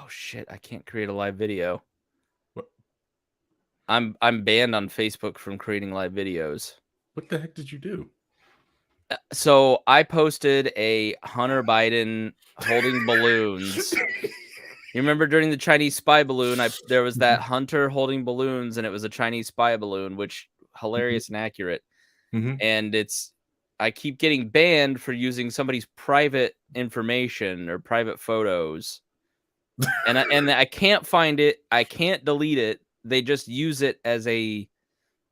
Oh shit, I can't create a live video. What? I'm banned on Facebook from creating live videos. What the heck did you do? So I posted a Hunter Biden holding balloons. You remember during the Chinese spy balloon, there was that Hunter holding balloons, and it was a Chinese spy balloon, which hilarious and accurate. Mm-hmm. And I keep getting banned for using somebody's private information or private photos. And I can't find it. I can't delete it. They just use it as a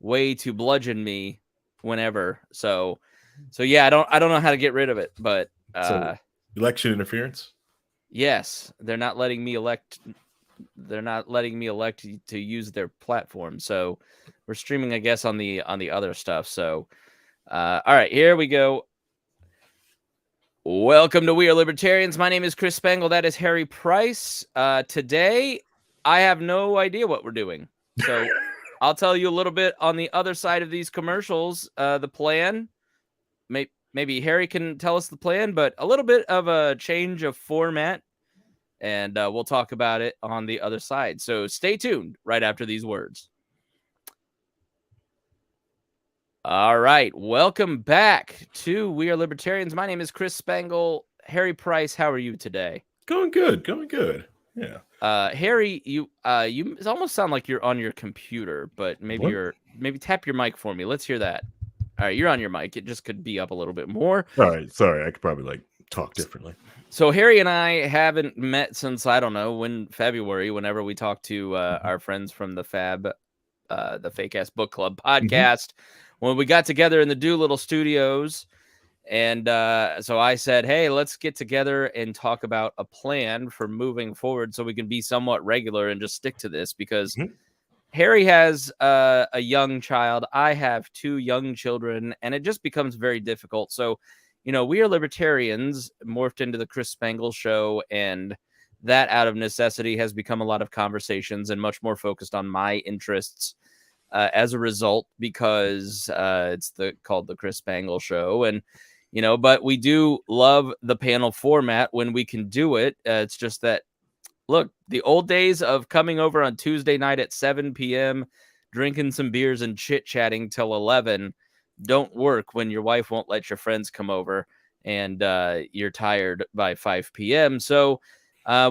way to bludgeon me whenever. So yeah, I don't know how to get rid of it, but So, election interference? yes, they're not letting me elect. They're not letting me elect to use their platform. So we're streaming, I guess, on the other stuff. So all right, here we go. Welcome to We Are Libertarians. My name is Chris Spangle. That is Harry Price. Today, I have no idea what we're doing. So I'll tell you a little bit on the other side of these commercials, the plan. Maybe Harry can tell us the plan, but a little bit of a change of format, and we'll talk about it on the other side. So stay tuned right after these words. All right, welcome back to We Are Libertarians. My name is Chris Spangle. Harry Price, how are you today? Going good. Yeah. Harry, you almost sound like you're on your computer, but maybe tap your mic for me. Let's hear that. All right, you're on your mic. It just could be up a little bit more. All right. Sorry, I could probably talk differently. So Harry and I haven't met since, I don't know, February, whenever we talked to our friends from the Fake Ass Book Club podcast, when we got together in the Doolittle Studios. And so I said, hey, let's get together and talk about a plan for moving forward so we can be somewhat regular and just stick to this, because Harry has a young child. I have 2 young children, and it just becomes very difficult. So, We Are Libertarians morphed into the Chris Spangle Show, and that out of necessity has become a lot of conversations and much more focused on my interests as a result, because it's called the Chris Spangle Show. And but we do love the panel format when we can do it. It's just that, look, the old days of coming over on Tuesday night at 7 p.m., drinking some beers and chit-chatting till 11 don't work when your wife won't let your friends come over and you're tired by 5 p.m. So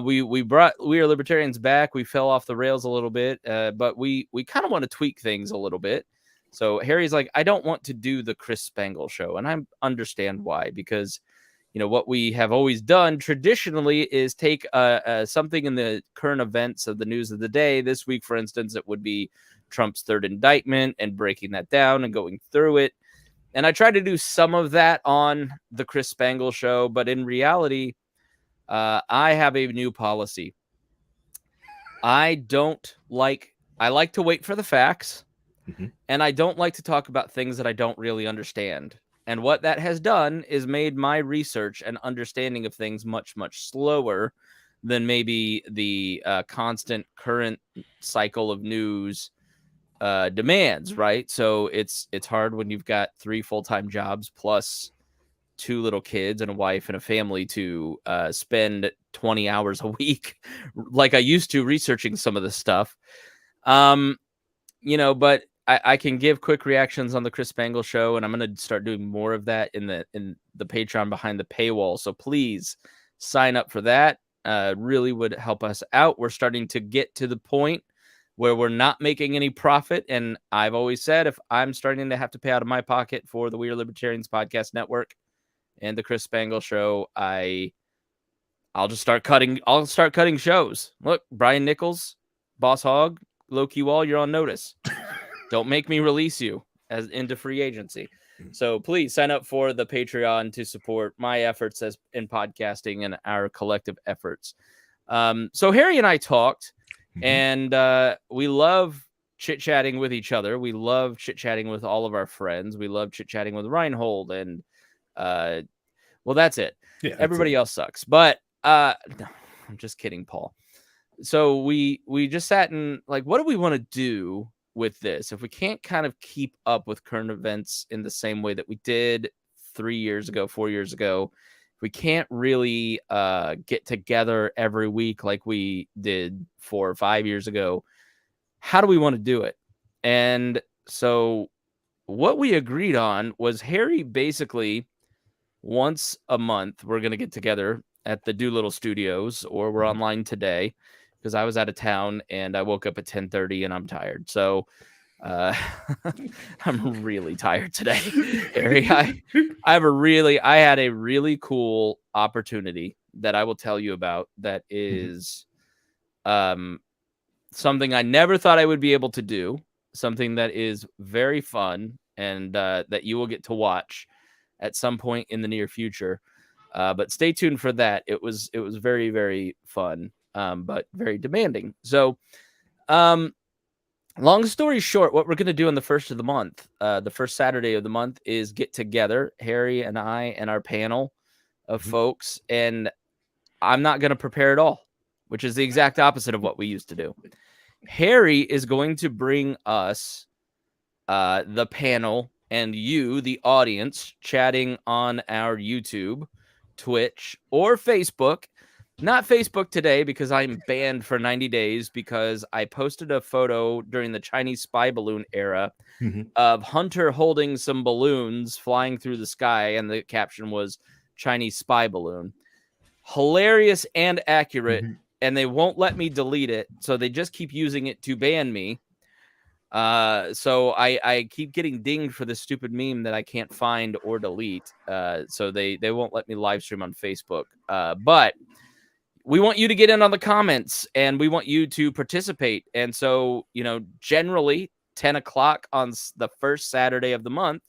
we brought We Are Libertarians back. We fell off the rails a little bit, but we kind of want to tweak things a little bit. So Harry's like, I don't want to do the Chris Spangle Show, and I understand why, because what we have always done traditionally is take something in the current events of the news of the day. This week, for instance, it would be Trump's 3rd indictment and breaking that down and going through it. And I try to do some of that on the Chris Spangle Show, but in reality, I have a new policy. I like to wait for the facts, and I don't like to talk about things that I don't really understand. And what that has done is made my research and understanding of things much, much slower than maybe the constant current cycle of news demands, right? So it's hard when you've got 3 full-time jobs plus 2 little kids and a wife and a family to spend 20 hours a week like I used to researching some of this stuff. But I can give quick reactions on the Chris Spangle Show, and I'm going to start doing more of that in the Patreon behind the paywall. So please sign up for that. Really would help us out. We're starting to get to the point where we're not making any profit, and I've always said, if I'm starting to have to pay out of my pocket for the We Are Libertarians podcast network and the Chris Spangle Show, I'll just start cutting. I'll start cutting shows. Look, Brian Nichols, Boss Hog, Low-Key Wall, you're on notice. Don't make me release you into free agency. So please sign up for the Patreon to support my efforts in podcasting and our collective efforts. So Harry and I talked, and we love chit-chatting with each other. We love chit-chatting with all of our friends. We love chit-chatting with Reinhold, and well, that's it. Yeah, everybody else sucks. But no, I'm just kidding, Paul. So we just sat and like, what do we want to do with this if we can't kind of keep up with current events in the same way that we did 3 years ago, 4 years ago? we can't really get together every week like we did 4 or 5 years ago. How do we want to do it? And so what we agreed on was Harry basically once a month, we're going to get together at the Doolittle Studios, or we're online today because I was out of town and I woke up at 10:30 and I'm tired. So uh, I'm really tired today, Harry. I had a really cool opportunity that I will tell you about that is something I never thought I would be able to do, something that is very fun and that you will get to watch at some point in the near future. But stay tuned for that. It was very, very fun, but very demanding. So long story short, what we're going to do on the first of the month, the first Saturday of the month, is get together, Harry and I and our panel of folks, and I'm not going to prepare at all, which is the exact opposite of what we used to do. Harry is going to bring us the panel and you, the audience, chatting on our YouTube, Twitch, or Facebook. Not Facebook today because I'm banned for 90 days because I posted a photo during the Chinese spy balloon era of Hunter holding some balloons flying through the sky, and the caption was Chinese spy balloon. Hilarious and accurate, and they won't let me delete it, so they just keep using it to ban me. So I keep getting dinged for this stupid meme that I can't find or delete. So they won't let me live stream on Facebook. But we want you to get in on the comments and we want you to participate. And so, generally 10 o'clock on the first Saturday of the month,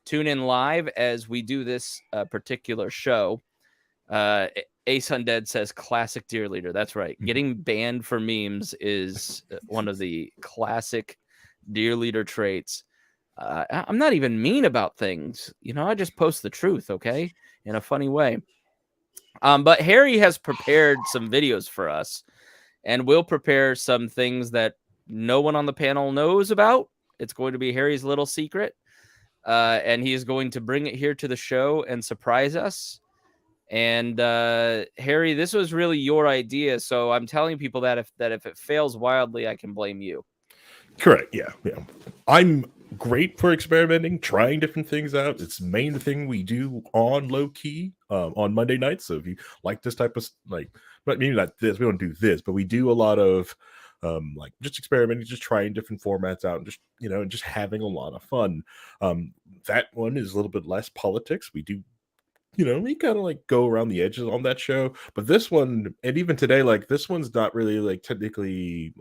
tune in live as we do this particular show. Ace Undead says classic deer leader. That's right. Getting banned for memes is one of the classic deer leader traits. I'm not even mean about things. I just post the truth, okay? In a funny way. But Harry has prepared some videos for us, and we'll prepare some things that no one on the panel knows about. It's going to be Harry's little secret. And he is going to bring it here to the show and surprise us. And Harry, this was really your idea, so I'm telling people that if it fails wildly, I can blame you. Correct. Yeah. I'm great for experimenting, trying different things out. It's the main thing we do on low key on Monday nights. So if you like this type of but maybe not this, we don't do this, but we do a lot of just experimenting, just trying different formats out, and just just having a lot of fun. That one is a little bit less politics. We do we kind of go around the edges on that show, but this one, and even today, this one's not really technically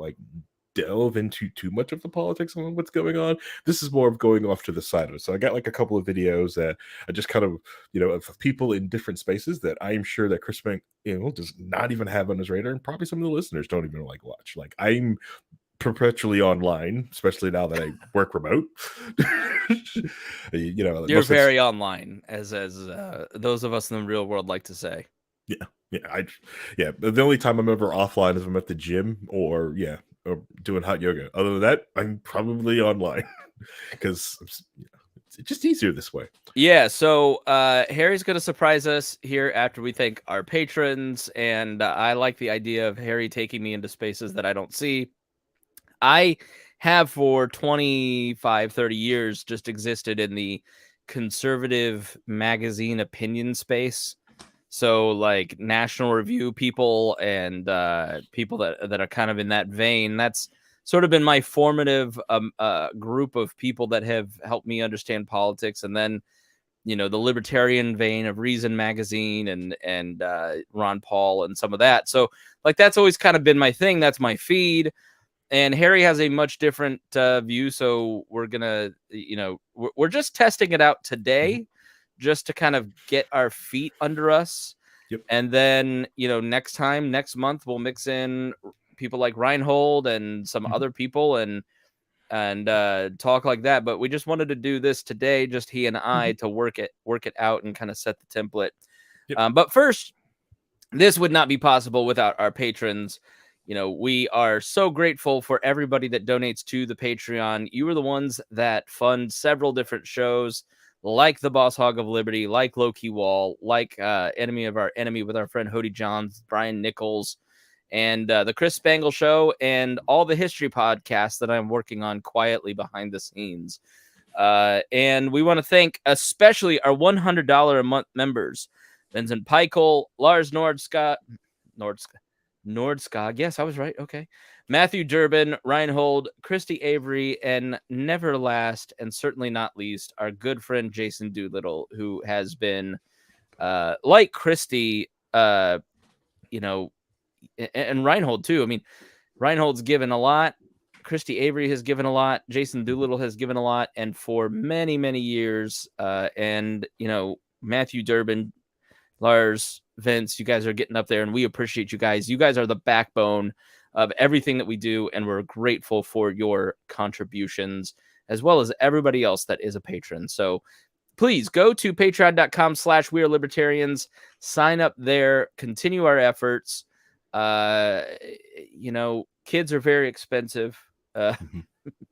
delve into too much of the politics on what's going on. This is more of going off to the side of it. So I got a couple of videos that I just kind of of people in different spaces that I'm sure that Chris Bank does not even have on his radar, and probably some of the listeners don't even watch. I'm perpetually online, especially now that I work remote. You're very online, as those of us in the real world like to say. Yeah. The only time I'm ever offline is when I'm at the gym or doing hot yoga. Other than that, I'm probably online because it's just easier this way. Yeah. So Harry's going to surprise us here after we thank our patrons, and I like the idea of Harry taking me into spaces that I don't see. I have for 25, 30 years just existed in the conservative magazine opinion space. So National Review people and people that are kind of in that vein, that's sort of been my formative group of people that have helped me understand politics. And then, the libertarian vein of Reason Magazine and Ron Paul and some of that. So that's always kind of been my thing. That's my feed. And Harry has a much different view. So we're going to, we're just testing it out today just to kind of get our feet under us. Yep. And then, next month, we'll mix in people like Reinhold and some other people and talk like that. But we just wanted to do this today, just he and I, to work it out and kind of set the template. Yep. But first, this would not be possible without our patrons. We are so grateful for everybody that donates to the Patreon. You are the ones that fund several different shows like the Boss Hog of Liberty, like Low-Key Wall, like Enemy of Our Enemy with our friend Hody Johns, Brian Nichols, and the Chris Spangle Show, and all the history podcasts that I'm working on quietly behind the scenes. And we want to thank especially our $100 a month members, Vincent Peichel, Lars Nordskog. Yes, I was right. Okay. Matthew Durbin, Reinhold, Christy Avery, and never last, and certainly not least, our good friend Jason Doolittle, who has been, like Christy, and Reinhold too. I mean, Reinhold's given a lot. Christy Avery has given a lot. Jason Doolittle has given a lot. And for many, many years, and, Matthew Durbin, Lars, Vince, you guys are getting up there, and we appreciate you guys. You guys are the backbone of everything that we do, and we're grateful for your contributions, as well as everybody else that is a patron. So please go to patreon.com/wearelibertarians, sign up there, continue our efforts. Kids are very expensive.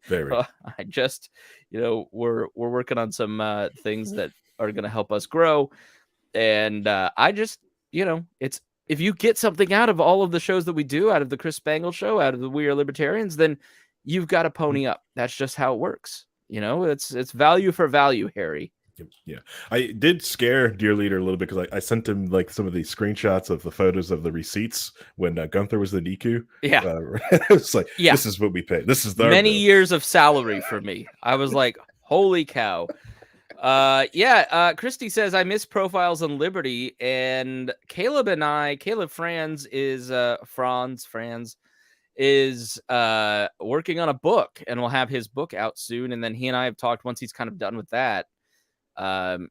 Very. I just, we're working on some things that are going to help us grow. And I just, it's, if you get something out of all of the shows that we do, out of the Chris Spangle Show, out of the We Are Libertarians, then you've got to pony up. That's just how it works. It's value for value, Harry. Yeah, I did scare Dear Leader a little bit because I sent him like some of the screenshots of the photos of the receipts when Gunther was the Niku. Yeah, it was like, this is what we pay. This is many years of salary for me. I was like, holy cow. Christy says, I miss Profiles on Liberty, and Caleb Franz is working on a book, and we'll have his book out soon. And then he and I have talked, once he's kind of done with that,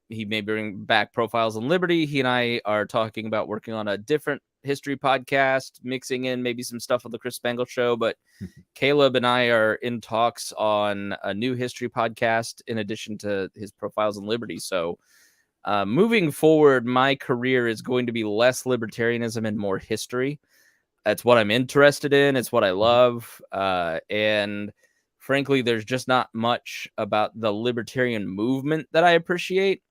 he may bring back Profiles on Liberty. He and I are talking about working on a different history podcast, mixing in maybe some stuff on the Chris Spangle Show, but Caleb and I are in talks on a new history podcast in addition to his Profiles on Liberty. So moving forward, my career is going to be less libertarianism and more history. That's what I'm interested in. It's what I love. And frankly, there's just not much about the libertarian movement that I appreciate.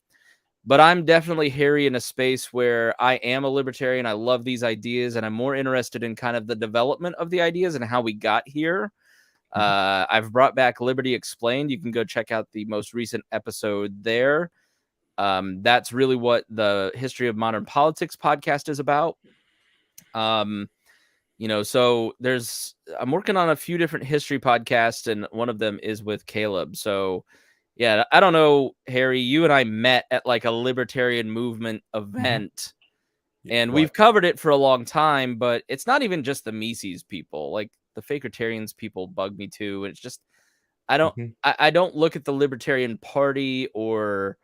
But I'm definitely, Harry, in a space where I am a libertarian. I love these ideas, and I'm more interested in kind of the development of the ideas and how we got here. I've brought back Liberty Explained. You can go check out the most recent episode there. That's really what the History of Modern Politics podcast is about. So I'm working on a few different history podcasts, and one of them is with Caleb. So yeah, I don't know, Harry, you and I met at like a libertarian movement event, and we've covered it for a long time, but it's not even just the Mises people. Like the Fakertarians people bug me too. And it's just, I don't look at the Libertarian Party or,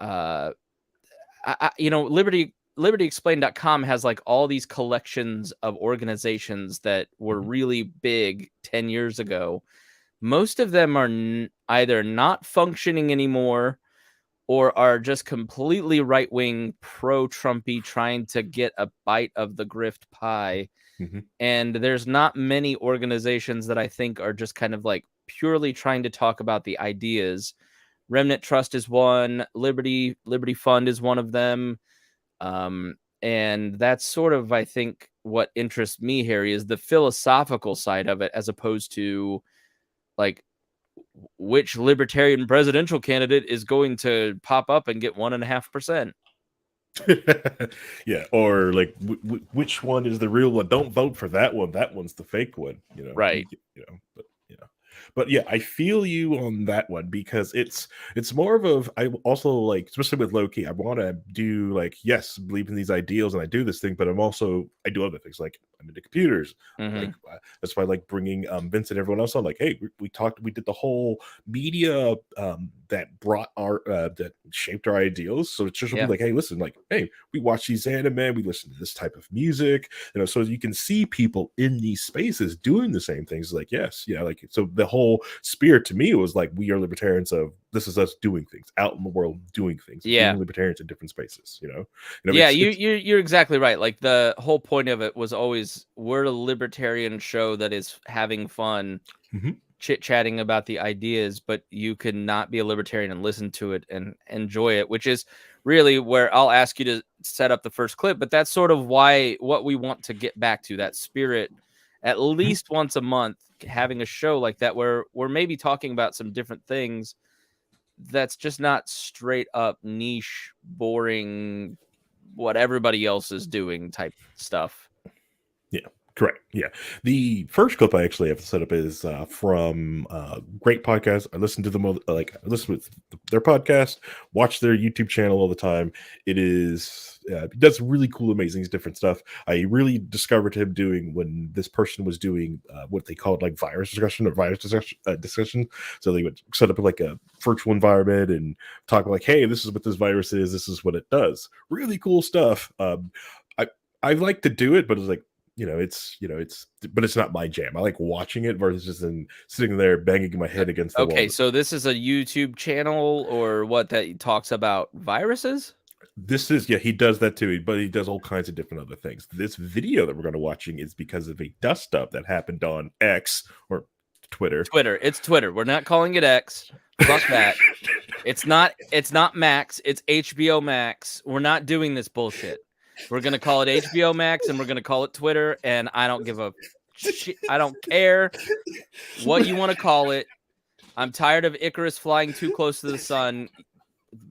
LibertyExplained.com has like all these collections of organizations that were really big 10 years ago. Most of them are either not functioning anymore or are just completely right-wing, pro-Trumpy, trying to get a bite of the grift pie. And there's not many organizations that I think are just kind of like purely trying to talk about the ideas. Remnant Trust is one. Liberty Fund is one of them. And that's sort of, I think, what interests me, Harry, is the philosophical side of it, as opposed to like which libertarian presidential candidate is going to pop up and get 1.5%. Yeah, or like which one is the real one? Don't vote for that one. That one's the fake one. Right? But yeah, I feel you on that one because it's more of I also like, especially with Low-Key, I want to do like, yes, believe in these ideals and I do this thing, but I do other things, like I'm into computers. Like that's why I like bringing Vince and everyone else on. Like, hey, we did the whole media that brought that shaped our ideals. So it's just like, hey, listen, like, hey, we watch these anime, we listen to this type of music, so you can see people in these spaces doing the same things. Like, yes, like, so the whole spirit to me was like, we are libertarians of, this is us doing things out in the world, doing things, being libertarians in different spaces. You're exactly right. Like the whole point of it was always, we're a libertarian show that is having fun, chit-chatting about the ideas, but you can not be a libertarian and listen to it and enjoy it, which is really where I'll ask you to set up the first clip. But that's sort of what we want to get back to, that spirit, at least once a month, having a show like that where we're maybe talking about some different things that's just not straight up niche, boring, what everybody else is doing type stuff. Yeah, correct. Yeah. The first clip I actually have set up is from great podcast. I listen to them I listen with their podcast, watch their YouTube channel all the time. It is he does really cool, amazing, different stuff. I really discovered him doing when this person was doing what they called like virus discussion or virus discussion. So they would set up like a virtual environment and talk like, hey, this is what this virus is. This is what it does. Really cool stuff. I like to do it, but it's like, but it's not my jam. I like watching it versus just sitting there banging my head against the wall. Okay, so this is a YouTube channel or what that talks about viruses? This is, he does that too, but he does all kinds of different other things. This video that we're going to watching is because of a dust up that happened on X or Twitter. It's Twitter. We're not calling it X. Fuck that. It's not Max. It's HBO Max. We're not doing this bullshit. We're going to call it HBO Max and we're going to call it Twitter. And I don't give a shit. I don't care what you want to call it. I'm tired of Icarus flying too close to the sun.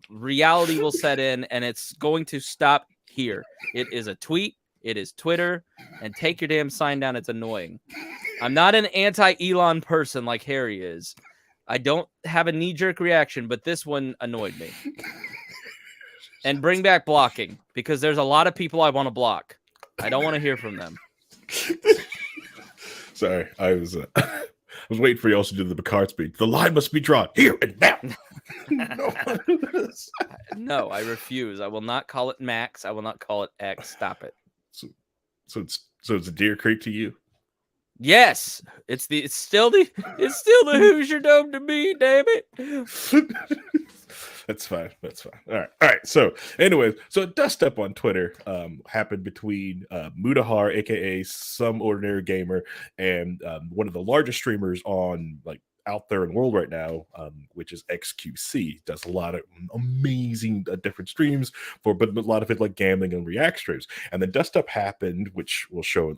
Reality will set in and it's going to stop here. It is a tweet. It is Twitter. And take your damn sign down. It's annoying. I'm not an anti-Elon person like Harry is. I don't have a knee-jerk reaction, but this one annoyed me. And bring back blocking, because there's a lot of people I want to block. I don't want to hear from them. Sorry, I was waiting for you also to do the Picard speech. The line must be drawn here and now. No, I refuse. I will not call it Max. I will not call it X. Stop it. So it's a Deer Creek to you. Yes, it's still the Hoosier Dome to me. Damn it. That's fine. All right. So, anyways, a dust up on Twitter happened between Mudahar, aka Some Ordinary Gamer, and one of the largest streamers on out there in the world right now, which is XQC. Does a lot of amazing different streams but a lot of it like gambling and react streams. And the dust up happened, which will show.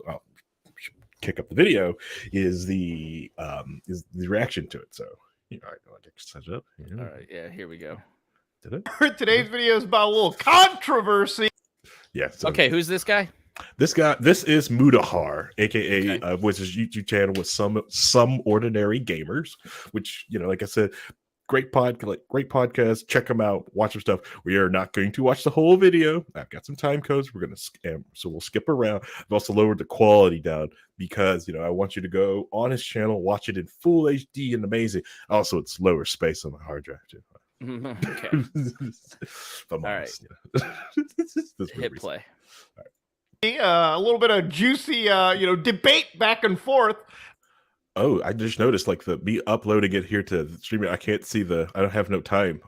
Kick up the video is the reaction to it. So I set it up. All right, yeah, here we go. Did it? Today's video is about a little controversy. Yeah. So okay, who's this guy? This is Mudahar, aka which is YouTube channel with some ordinary gamers, which like I said, great podcast. Check them out. Watch some stuff. We are not going to watch the whole video. I've got some time codes. We're gonna so we'll skip around. I've also lowered the quality down because I want you to go on his channel, watch it in full HD and amazing. Also, it's lower space on my hard drive too. Okay. All right. Hit play. All right. A little bit of juicy, debate back and forth. Oh, I just noticed me uploading it here to the streaming. I can't see I don't have no time.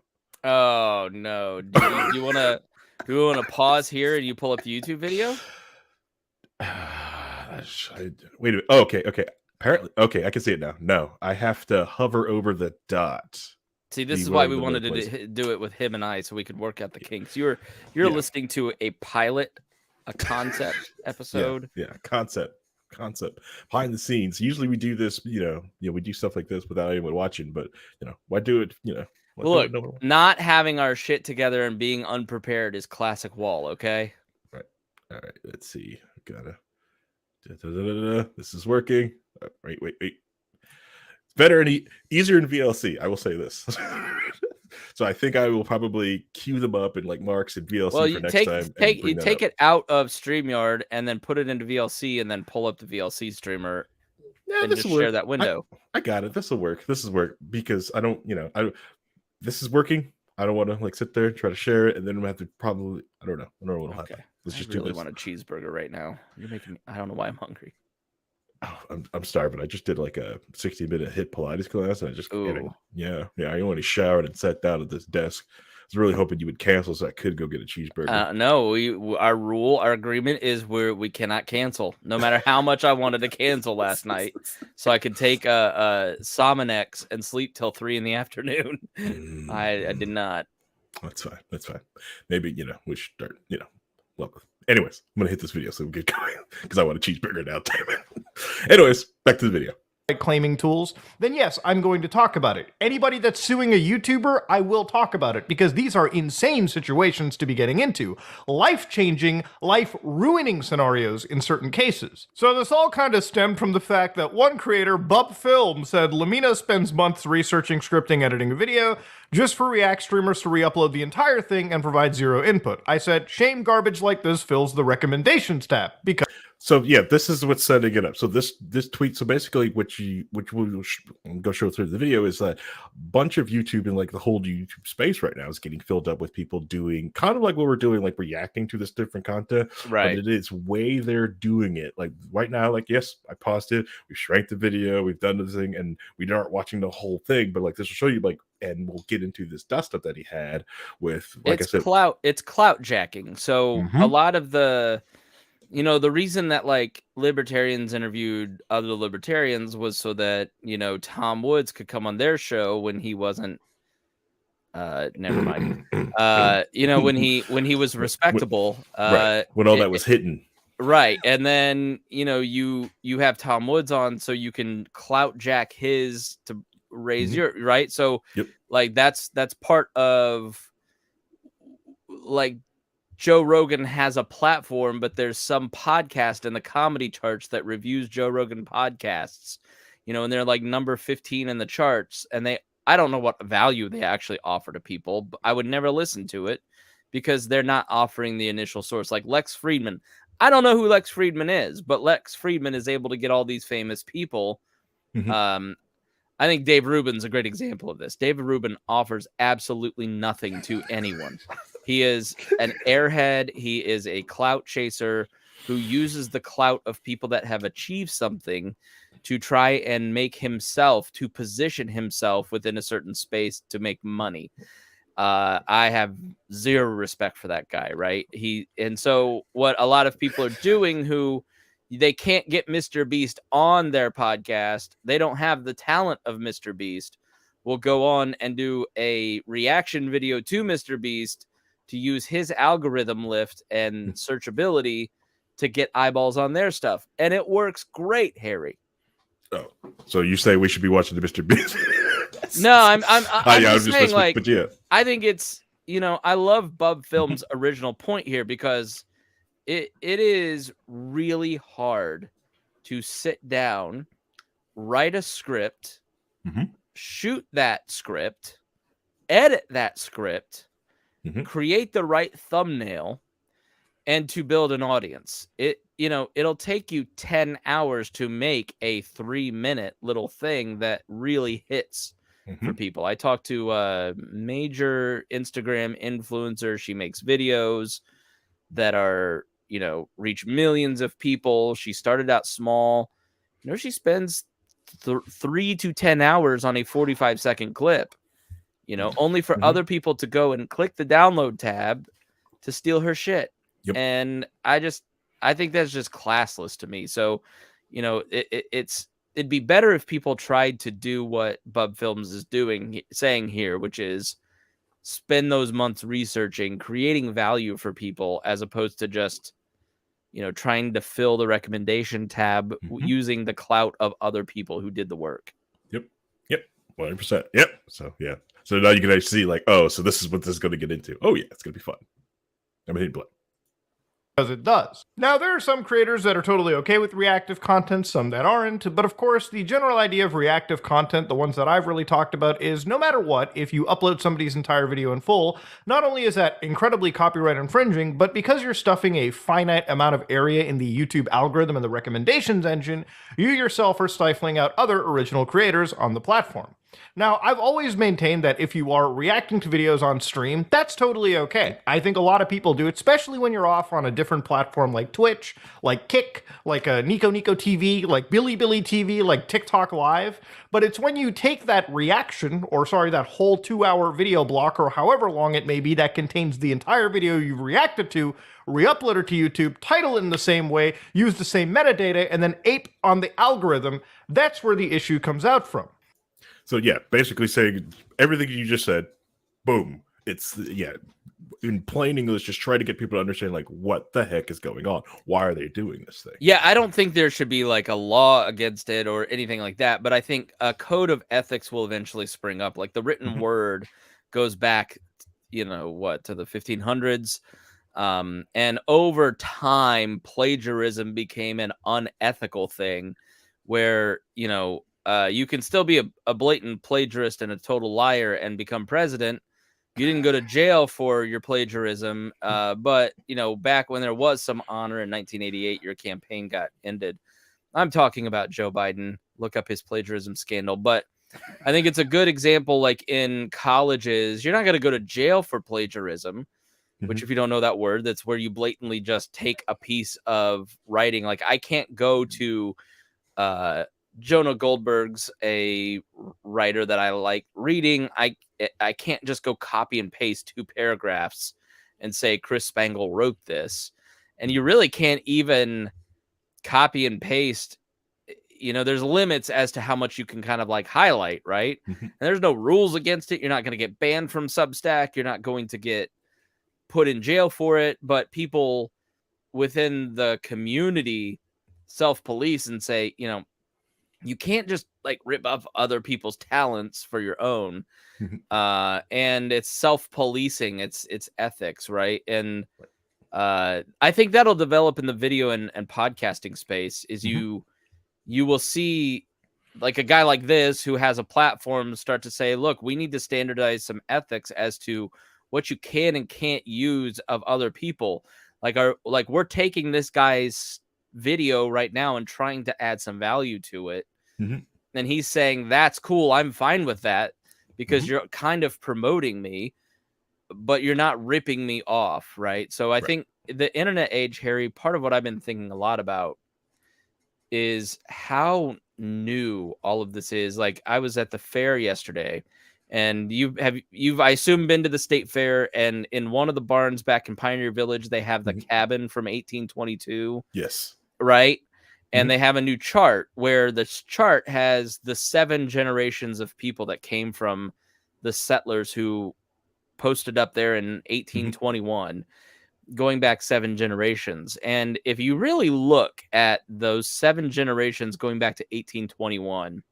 Oh no! Do you want to pause here and you pull up the YouTube video? Wait a minute. Oh, okay. Apparently, okay. I can see it now. No, I have to hover over the dot. See, this is why we wanted to do it with him and I, so we could work out the kinks. You're listening to a pilot, a concept episode. Yeah, concept behind the scenes. Usually we do this, we do stuff like this without anyone watching, but why do it? Look, not having our shit together and being unprepared is classic WAL. Okay. Right. All right. Let's see. Gotta. This is working. Wait. It's better and easier in VLC. I will say this. So I think I will probably queue them up in Marks and VLC for next time. You take it out of StreamYard and then put it into VLC and then pull up the VLC streamer and just share that window. I got it. This will work. This is work because I don't, this is working. I don't want to sit there and try to share it and then we have to probably, I don't know what will happen. Let's just really want a cheeseburger right now. You're making me, I don't know why I'm hungry. Oh, I'm starving. I just did a 60-minute HIIT Pilates class, and I just I only showered and sat down at this desk. was really hoping you would cancel so I could go get a cheeseburger. No, our agreement is we cannot cancel, no matter how much I wanted to cancel last night, so I could take a Sominex and sleep till 3 in the afternoon. I did not. That's fine. That's fine. Maybe we should start. Well, anyways, I'm gonna hit this video so we get going because I want a cheeseburger now. Damn it. Anyways, back to the video. Claiming tools, then yes, I'm going to talk about it. Anybody that's suing a YouTuber, I will talk about it because these are insane situations to be getting into. Life-changing, life-ruining scenarios in certain cases. So this all kind of stemmed from the fact that one creator, Bub Film, said Lamina spends months researching, scripting, editing a video just for React streamers to re-upload the entire thing and provide zero input. I said, shame garbage like this fills the recommendations tab because So yeah, this is what's setting it up. So this tweet. So basically, which we'll go show through the video is that a bunch of YouTube and like the whole YouTube space right now is getting filled up with people doing kind of like what we're doing, like reacting to this different content. Right. But it is way they're doing it. Like right now, like yes, I paused it. We shrank the video. We've done the thing, and we aren't watching the whole thing. But like this will show you like, and we'll get into this dust up that he had with like It's I said, clout. It's clout jacking. So a lot of the reason that like libertarians interviewed other libertarians was so that, Tom Woods could come on their show when he wasn't, never mind. When he was respectable, right, when all that was hidden. Right. And then, you have Tom Woods on so you can clout jack his to raise your right. So like, that's part of like, Joe Rogan has a platform, but there's some podcast in the comedy charts that reviews Joe Rogan podcasts, and they're like number 15 in the charts. And I don't know what value they actually offer to people, but I would never listen to it because they're not offering the initial source. Like Lex Friedman. I don't know who Lex Friedman is, but Lex Friedman is able to get all these famous people. I think Dave Rubin's a great example of this. David Rubin offers absolutely nothing to anyone. He is an airhead. He is a clout chaser who uses the clout of people that have achieved something to try and to position himself within a certain space to make money. I have zero respect for that guy, right? And so what a lot of people are doing who they can't get Mr. Beast on their podcast, they don't have the talent of Mr. Beast, will go on and do a reaction video to Mr. Beast to use his algorithm lift and searchability to get eyeballs on their stuff. And it works great, Harry. Oh, so you say we should be watching the Mr. Beast? No, I'm just saying, like, but yeah. I think it's, I love Bub Film's original point here because it is really hard to sit down, write a script, shoot that script, edit that script, create the right thumbnail, and to build an audience. It'll take you 10 hours to make a 3-minute little thing that really hits for people. I talked to a major Instagram influencer. She makes videos that are, reach millions of people. She started out small. She spends 3 to 10 hours on a 45-second clip, only for other people to go and click the download tab to steal her shit. And I think that's just classless to me. So, it'd be better if people tried to do what Bub Films is saying here, which is spend those months researching, creating value for people, as opposed to just, trying to fill the recommendation tab using the clout of other people who did the work. Yep. 100%. Yep. So, yeah. So now you can actually see like, oh, so this is what this is going to get into. Oh, yeah, it's going to be fun. I'm hitting play. Because it does. Now, there are some creators that are totally okay with reactive content, some that aren't, but of course, the general idea of reactive content, the ones that I've really talked about, is no matter what, if you upload somebody's entire video in full, not only is that incredibly copyright infringing, but because you're stuffing a finite amount of area in the YouTube algorithm and the recommendations engine, you yourself are stifling out other original creators on the platform. Now, I've always maintained that if you are reacting to videos on stream, that's totally okay. I think a lot of people do, especially when you're off on a different platform like Twitch, like Kick, like Nico Nico TV, like Billy Billy TV, like TikTok Live. But it's when you take that reaction, or sorry, that whole 2-hour video block, or however long it may be, that contains the entire video you've reacted to, re-upload it to YouTube, title it in the same way, use the same metadata, and then ape on the algorithm. That's where the issue comes out from. So yeah, basically saying everything you just said, boom. It's in plain English, just try to get people to understand like what the heck is going on. Why are they doing this thing? Yeah, I don't think there should be like a law against it or anything like that, but I think a code of ethics will eventually spring up. Like the written word goes back, to the 1500s. And over time, plagiarism became an unethical thing where, you can still be a blatant plagiarist and a total liar and become president. You didn't go to jail for your plagiarism, but, back when there was some honor in 1988, your campaign got ended. I'm talking about Joe Biden. Look up his plagiarism scandal. But I think it's a good example, like in colleges, you're not going to go to jail for plagiarism, which if you don't know that word, that's where you blatantly just take a piece of writing. Like I can't go to Jonah Goldberg's a writer that I like reading. I can't just go copy and paste 2 paragraphs and say Chris Spangle wrote this. And you really can't even copy and paste. There's limits as to how much you can kind of like highlight, right? And there's no rules against it. You're not going to get banned from Substack. You're not going to get put in jail for it. But people within the community self-police and say, you can't just like rip off other people's talents for your own. And it's self-policing, it's ethics, right? And I think that'll develop in the video and podcasting space is you will see like a guy like this who has a platform start to say, look, we need to standardize some ethics as to what you can and can't use of other people. Like we're taking this guy's video right now and trying to add some value to it. And he's saying, that's cool. I'm fine with that because you're kind of promoting me, but you're not ripping me off. Right. So I think the internet age, Harry, part of what I've been thinking a lot about is how new all of this is. Like I was at the fair yesterday and you've, I assume, been to the state fair, and in one of the barns back in Pioneer Village, they have the cabin from 1822. Yes. Right. And they have a new chart where this chart has the 7 generations of people that came from the settlers who posted up there in 1821, going back 7 generations. And if you really look at those 7 generations going back to 1821,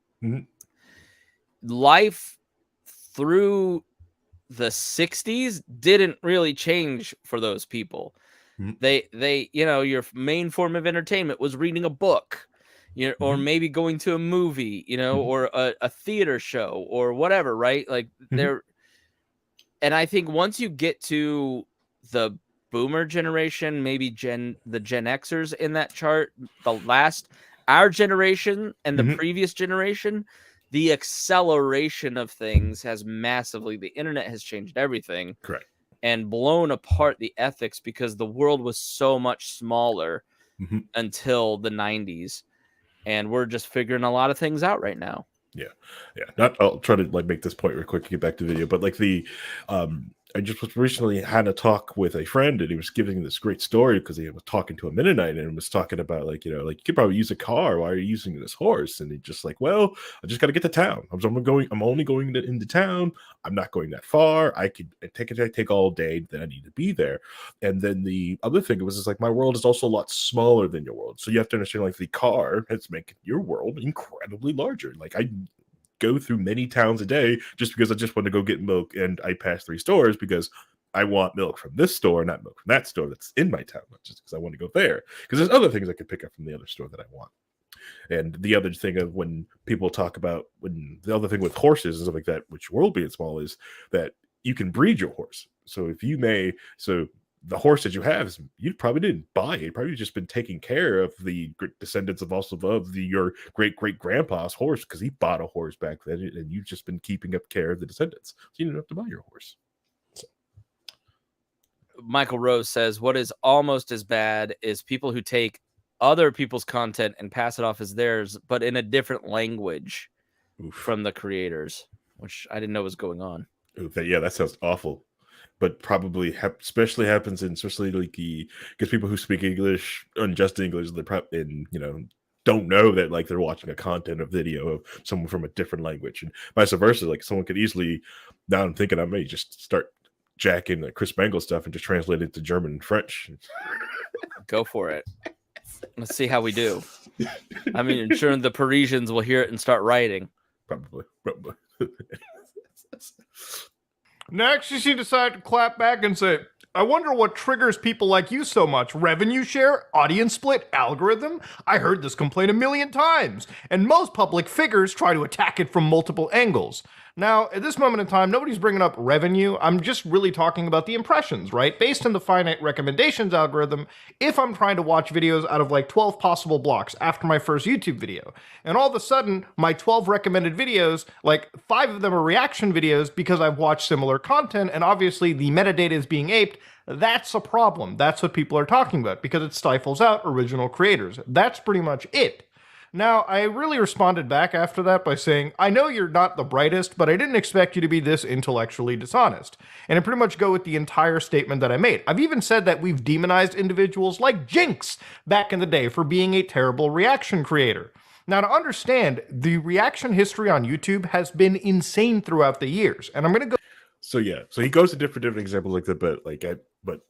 life through the 60s didn't really change for those people. They your main form of entertainment was reading a book, or maybe going to a movie, or a theater show or whatever, right? Like and I think once you get to the boomer generation, maybe the Gen Xers in that chart, our generation and the previous generation, the acceleration of things has massively, the internet has changed everything. Correct. And blown apart the ethics because the world was so much smaller until the 90s. And we're just figuring a lot of things out right now. Yeah. I'll try to like make this point real quick to get back to video, but like I just recently had a talk with a friend, and he was giving this great story because he was talking to a Mennonite and was talking about like, like you could probably use a car. Why are you using this horse? And he just like, well, I just got to get to town. I'm only going into town. I'm not going that far. I could take all day that I need to be there. And then the other thing was, like, my world is also a lot smaller than your world. So you have to understand, like, the car has making your world incredibly larger. Like, I go through many towns a day just because I just want to go get milk, and I pass 3 stores because I want milk from this store, not milk from that store that's in my town, not just because I want to go there, because there's other things I could pick up from the other store that I want. And the other thing of when people talk about, when the other thing with horses and stuff like that, which world being small, is that you can breed your horse. So if you may, the horse that you have is, you probably didn't buy it. You probably just been taking care of the descendants of your great great grandpa's horse, because he bought a horse back then, and you've just been keeping up care of the descendants. So you didn't have to buy your horse. So. Michael Rose says, what is almost as bad is people who take other people's content and pass it off as theirs, but in a different language from the creators, which I didn't know was going on. Yeah, that sounds awful. But probably especially happens in, especially like because people who speak English, unjust English, they're probably, don't know that like they're watching a video of someone from a different language, and vice versa. Like someone could easily, now I'm thinking I may just start jacking the Chris Bangle stuff and just translate it to German and French. Go for it. Let's see how we do. I mean, I'm sure the Parisians will hear it and start writing. Probably. Next, she decided to clap back and say, I wonder what triggers people like you so much. Revenue share? Audience split? Algorithm? I heard this complaint a million times, and most public figures try to attack it from multiple angles. Now, at this moment in time, nobody's bringing up revenue. I'm just really talking about the impressions, right? Based on the finite recommendations algorithm, if I'm trying to watch videos out of like 12 possible blocks after my first YouTube video, and all of a sudden, my 12 recommended videos, like 5 of them are reaction videos because I've watched similar content, and obviously the metadata is being aped, that's a problem. That's what people are talking about, because it stifles out original creators. That's pretty much it. Now, I really responded back after that by saying, I know you're not the brightest, but I didn't expect you to be this intellectually dishonest. And I pretty much go with the entire statement that I made. I've even said that we've demonized individuals like Jinx back in the day for being a terrible reaction creator. Now, to understand, the reaction history on YouTube has been insane throughout the years. And I'm going to go. So yeah, so he goes to different examples like that, but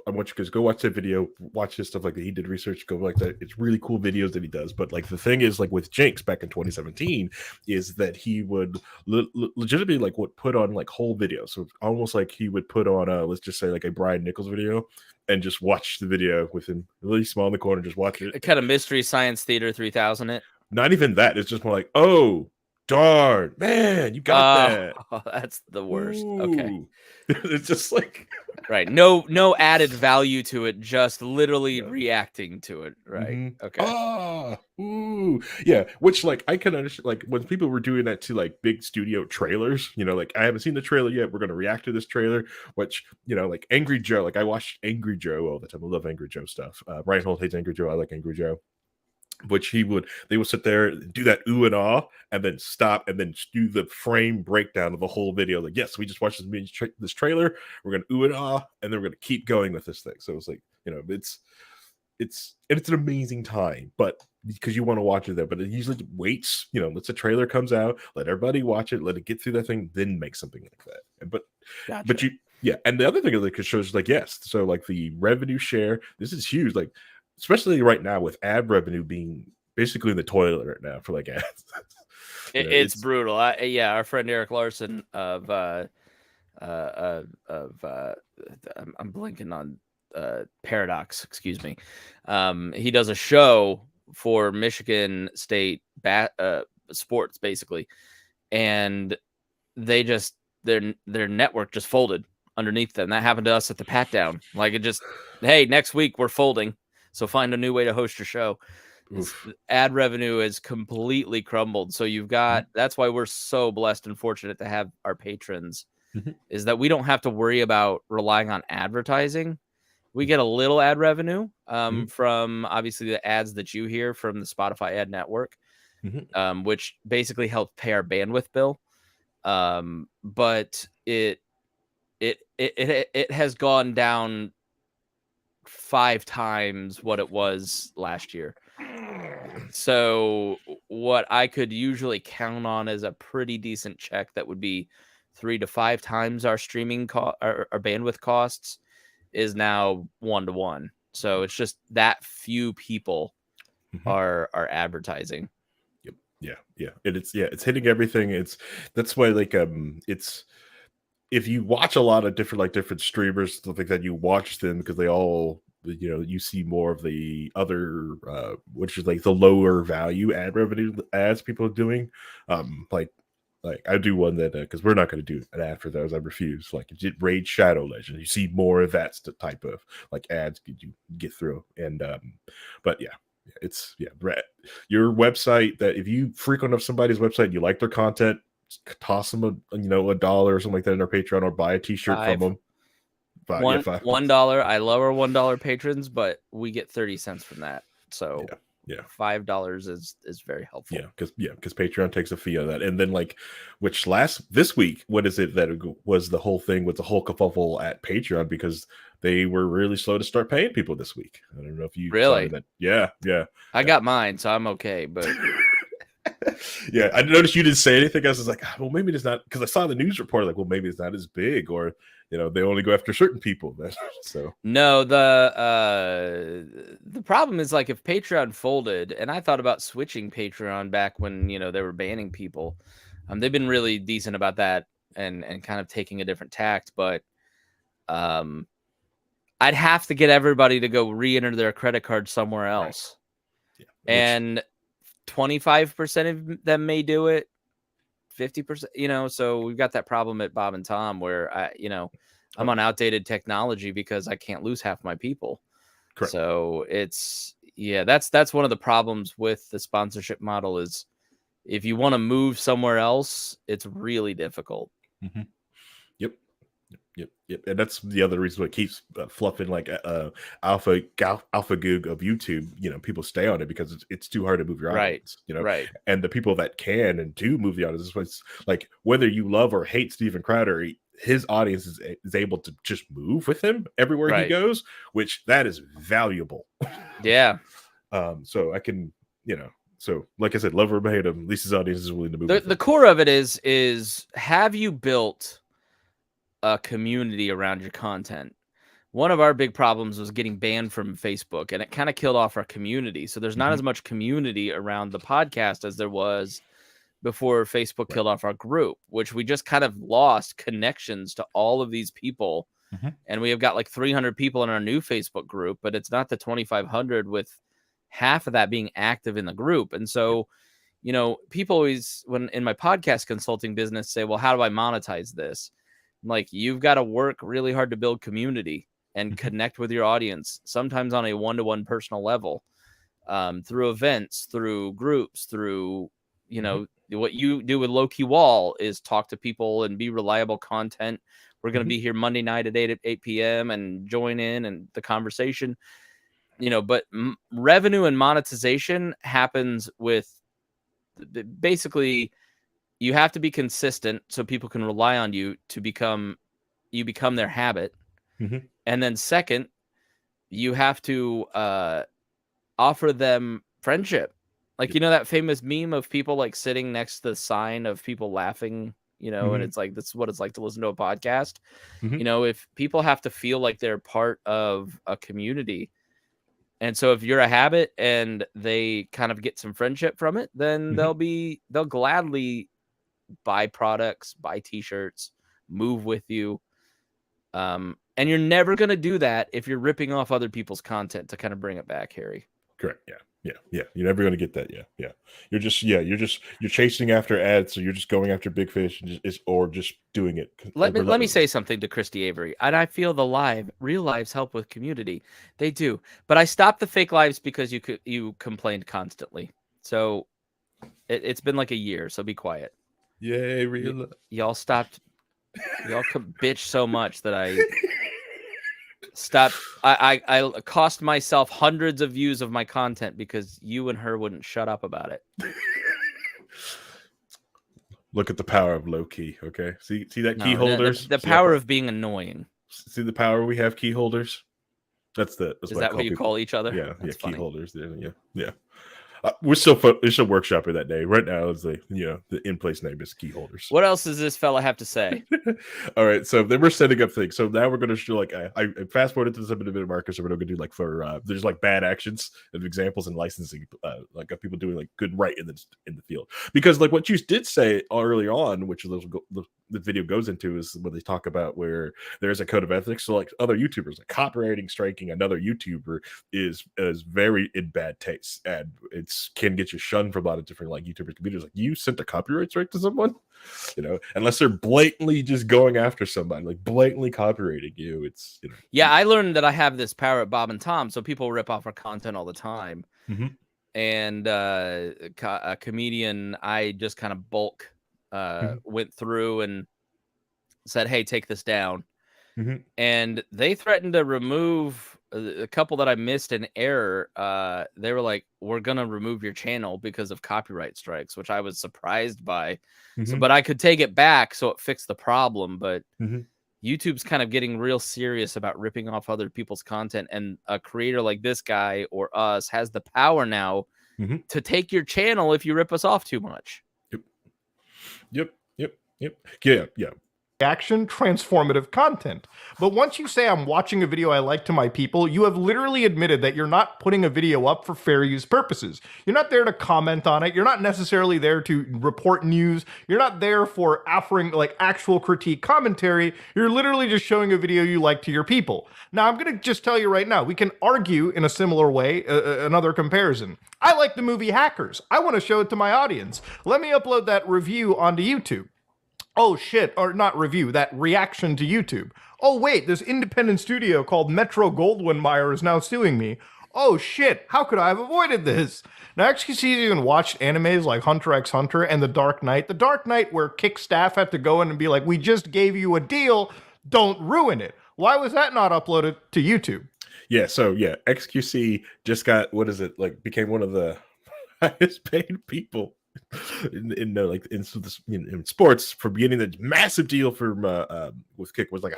I want you guys to go watch that video, watch his stuff like that. He did research, go like that. It's really cool videos that he does. But like the thing is, like with Jinx back in 2017, is that he would legitimately like would put on like whole videos. So almost like he would put on let's just say like a Brian Nichols video, and just watch the video with him really small in the corner, just watch it. Kind of Mystery Science Theater 3000 it. Not even that. It's just more like, oh, darn, man, you got that. Oh, that's the worst. Ooh. Okay. It's just like right. No added value to it, just literally reacting to it. Right. Mm-hmm. Okay. Ooh. Yeah. Which like I can understand, like when people were doing that to like big studio trailers, like I haven't seen the trailer yet. We're gonna react to this trailer, which like Angry Joe, like I watched Angry Joe all the time. I love Angry Joe stuff. Ryan Holt hates Angry Joe. I like Angry Joe. Which they would sit there, do that ooh and ah, and then stop, and then do the frame breakdown of the whole video. Like, yes, we just watched this trailer. We're gonna ooh and ah, and then we're gonna keep going with this thing. So it's like, it's an amazing time, but because you want to watch it there, but it usually waits. Lets the trailer comes out, let everybody watch it, let it get through that thing, then make something like that. But yeah, and the other thing is like it shows like yes, so like the revenue share, this is huge, like. Especially right now with ad revenue being basically in the toilet right now for like ads. It's brutal. Our friend Eric Larson of I'm blanking on Paradox, excuse me. He does a show for Michigan State sports basically, and they just their network just folded underneath them. That happened to us at the Pat Down. Like it just, hey, next week we're folding. So find a new way to host your show. Ad revenue is completely crumbled. So you've got, that's why we're so blessed and fortunate to have our patrons, is that we don't have to worry about relying on advertising. We get a little ad revenue from obviously the ads that you hear from the Spotify ad network, which basically helps pay our bandwidth bill. But it has gone down 5 times what it was last year. So what I could usually count on as a pretty decent check that would be 3 to 5 times our streaming our bandwidth costs is now 1 to 1. So it's just that few people are advertising. Yep. Yeah. It's hitting everything. That's why like it's if you watch a lot of different streamers, stuff like that, you watch them because they all, you see more of the other, which is like the lower value ad revenue ads people are doing. Like like I do one that because we're not going to do an ad for those. I refuse. Like Raid Shadow Legend, you see more of that type of like ads you get through. And but yeah, it's your website. That if you frequent up somebody's website, and you like their content, toss them $1 or something like that in their Patreon, or buy a T-shirt from them. $1. I lower $1 patrons, but we get 30 cents from that. So yeah. $5 is very helpful. Because Patreon takes a fee on that. And then this week, what is it that was the whole thing with the whole kerfuffle at Patreon, because they were really slow to start paying people this week. I don't know if you really saw that. Yeah. I got mine, so I'm okay, but yeah, I noticed you didn't say anything. I was like, well, maybe it's not, because I saw the news report, like, well, maybe it's not as big, or they only go after certain people. So no, the problem is, like, if Patreon folded, and I thought about switching Patreon back when they were banning people. They've been really decent about that and kind of taking a different tact, but I'd have to get everybody to go re-enter their credit card somewhere else. Right. Yeah, and 25% of them may do it, 50%, so we've got that problem at Bob and Tom where I'm on outdated technology because I can't lose half my people. Correct. So that's one of the problems with the sponsorship model is if you want to move somewhere else, it's really difficult. Mm-hmm. Yep. And that's the other reason why it keeps fluffing like alpha goog of YouTube. People stay on it because it's too hard to move your audience. Right. And the people that can and do move the audience, it's like whether you love or hate Steven Crowder, his audience is able to just move with him everywhere he goes, which that is valuable. Yeah. So I can, so like I said, love or hate him, at least his audience is willing to move. The core of it is have you built a community around your content? One of our big problems was getting banned from Facebook, and it kind of killed off our community. So there's not as much community around the podcast as there was before Facebook killed off our group, which we just kind of lost connections to all of these people. And we have got like 300 people in our new Facebook group, but it's not the 2,500 with half of that being active in the group. And so, people always, when in my podcast consulting business, say, well, how do I monetize this? Like, you've got to work really hard to build community and connect with your audience, sometimes on a one-to-one personal level, through events, through groups, through, what you do with Low Key WAL is talk to people and be reliable content. We're going to be here Monday night at 8 p.m. and join in and the conversation, but revenue and monetization happens with basically you have to be consistent so people can rely on you to become their habit. And then second, you have to offer them friendship. Like, that famous meme of people like sitting next to the sign of people laughing, and it's like, this is what it's like to listen to a podcast. If people have to feel like they're part of a community. And so if you're a habit and they kind of get some friendship from it, then they'll gladly buy products, buy t-shirts, move with you. And you're never going to do that if you're ripping off other people's content, to kind of bring it back, Harry. Correct. Yeah. You're never going to get that. Yeah. You're chasing after ads. So you're just going after big fish or just doing it. Let me say something to Christy Avery. And I feel real lives help with community. They do. But I stopped the fake lives because you complained constantly. So it's been like a year. So be quiet. Yay, real. Y'all stopped. Y'all bitch so much that I stopped. I cost myself hundreds of views of my content because you and her wouldn't shut up about it. Look at the power of low key. Okay, see that key holders. The power of being annoying. See the power we have key holders. Is that what you call each other? Yeah, that's key holders. Yeah. We're still workshopping that day. Right now, it's like, the in-place name is key holders. What else does this fella have to say? All right, so then we're setting up things. So now we're going to show I fast forwarded to this a bit of markers. So we're going to do like for there's like bad actions and examples and licensing, like of people doing like good right in the field. Because like what you did say earlier on, which the video goes into is when they talk about where there's a code of ethics. So like other YouTubers, like copywriting striking another YouTuber is very in bad taste, and it's can get you shunned from a lot of different like YouTubers communities. Like, you sent a copyright strike to someone, unless they're blatantly just going after somebody, like blatantly copywriting you. It's Yeah, I learned that I have this power at Bob and Tom, so people rip off our content all the time. Mm-hmm. And a comedian, I just kind of bulk went through and said, hey, take this down. Mm-hmm. And they threatened to remove a couple that I missed in error. They were like, we're going to remove your channel because of copyright strikes, which I was surprised by. Mm-hmm. So, but I could take it back, so it fixed the problem. But mm-hmm. YouTube's kind of getting real serious about ripping off other people's content, and a creator like this guy or us has the power now mm-hmm. to take your channel if you rip us off too much. Yep. Yeah. Action, transformative content. But once you say I'm watching a video I like to my people, you have literally admitted that you're not putting a video up for fair use purposes. You're not there to comment on it. You're not necessarily there to report news. You're not there for offering like actual critique commentary. You're literally just showing a video you like to your people. Now, I'm going to just tell you right now, we can argue in a similar way, another comparison. I like the movie Hackers. I want to show it to my audience. Let me upload that review onto YouTube. Oh shit, or not review, that reaction to YouTube. Oh wait, this independent studio called Metro Goldwyn Mayer is now suing me. Oh shit, how could I have avoided this? Now XQC even watched animes like Hunter x Hunter and The Dark Knight. The Dark Knight where Kick staff had to go in and be like, we just gave you a deal, don't ruin it. Why was that not uploaded to YouTube? Yeah, so yeah, XQC just got, became one of the highest paid people in sports for getting the massive deal from with Kick, was like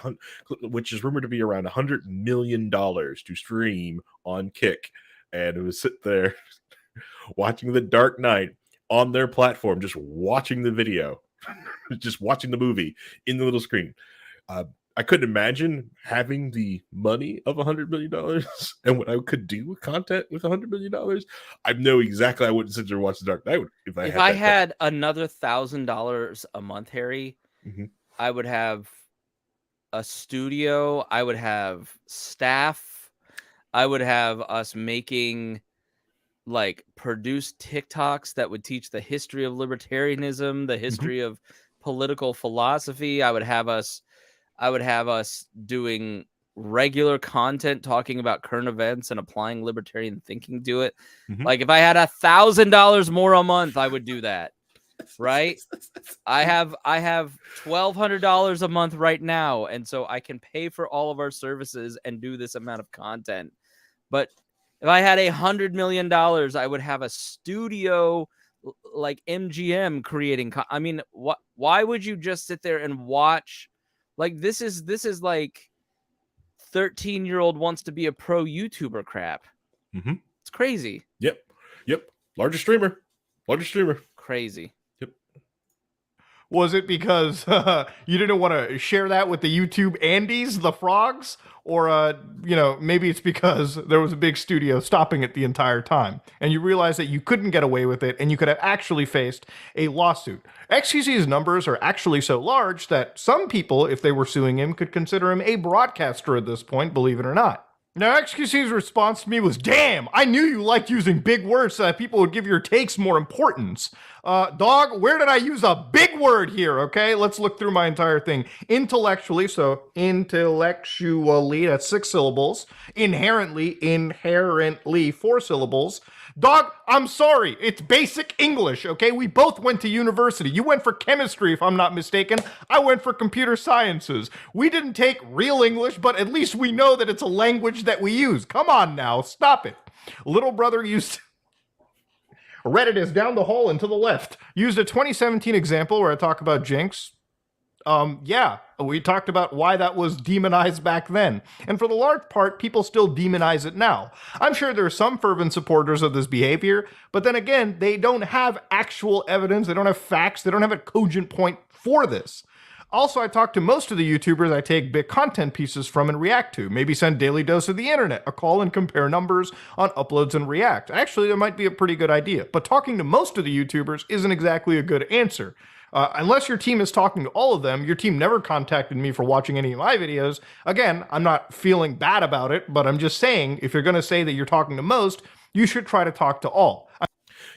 which is rumored to be around $100 million to stream on Kick, and it was sit there watching The Dark Knight on their platform, just watching the video, just watching the movie in the little screen. I couldn't imagine having the money of $100 million and what I could do with content with $100 million. I know exactly I wouldn't sit there and watch The Dark Knight if I had another $1,000 a month, Harry. Mm-hmm. I would have a studio. I would have staff. I would have us making produced TikToks that would teach the history of libertarianism, the history of political philosophy. I would have us doing regular content, talking about current events and applying libertarian thinking to it. Mm-hmm. Like if I had $1,000 more a month, I would do that. Right? I have $1,200 a month right now, and so I can pay for all of our services and do this amount of content. But if I had $100 million, I would have a studio like MGM creating. I mean, why would you just sit there and watch? Like this is like 13-year-old wants to be a pro YouTuber crap. Mm-hmm. It's crazy. Yep. Largest streamer. Crazy. Yep. Was it because you didn't want to share that with the YouTube Andes, the frogs? Or, maybe it's because there was a big studio stopping it the entire time, and you realized that you couldn't get away with it, and you could have actually faced a lawsuit. XQC's numbers are actually so large that some people, if they were suing him, could consider him a broadcaster at this point, believe it or not. Now, XQC's response to me was, damn, I knew you liked using big words so that people would give your takes more importance. Dog, where did I use a big word here, okay? Let's look through my entire thing. Intellectually, so intellectually, that's 6 syllables. Inherently, 4 syllables. Dog, I'm sorry, it's basic English, okay? We both went to university. You went for chemistry, if I'm not mistaken. I went for computer sciences. We didn't take real English, but at least we know that it's a language that we use. Come on now, stop it. Little brother used... Reddit is down the hall and to the left. Used a 2017 example where I talk about Jinx. Yeah, we talked about why that was demonized back then. And for the large part, people still demonize it now. I'm sure there are some fervent supporters of this behavior, but then again, they don't have actual evidence, they don't have facts, they don't have a cogent point for this. Also, I talk to most of the YouTubers I take big content pieces from and react to. Maybe send Daily Dose of the Internet a call and compare numbers on uploads and react. Actually, that might be a pretty good idea. But talking to most of the YouTubers isn't exactly a good answer. Unless your team is talking to all of them, your team never contacted me for watching any of my videos. Again, I'm not feeling bad about it, but I'm just saying, if you're going to say that you're talking to most, you should try to talk to all.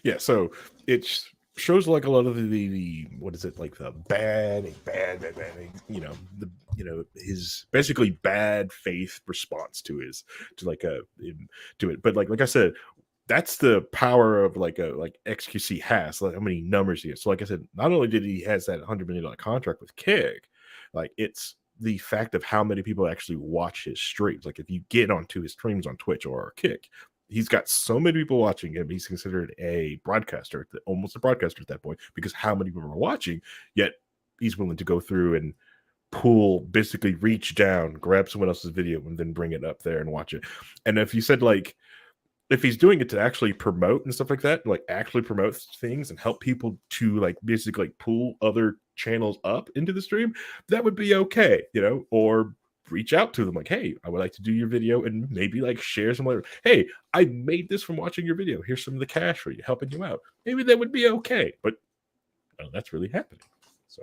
Yeah, so it shows like a lot of the what is it, like the bad, his basically bad faith response to it. But like I said, that's the power of like XQC has, like how many numbers he has. So like I said, not only did he has that $100 million contract with Kick, like it's the fact of how many people actually watch his streams. Like if you get onto his streams on Twitch or Kick, he's got so many people watching him. He's considered a broadcaster, almost a broadcaster at that point, because how many people are watching. Yet he's willing to go through and basically reach down, grab someone else's video, and then bring it up there and watch it. And if you said like, if he's doing it to actually promote and stuff like that, like actually promote things and help people to like basically like pull other channels up into the stream, that would be okay, or reach out to them like, hey, I would like to do your video and maybe like share some like, hey, I made this from watching your video. Here's some of the cash for you, helping you out. Maybe that would be okay, but that's really happening. So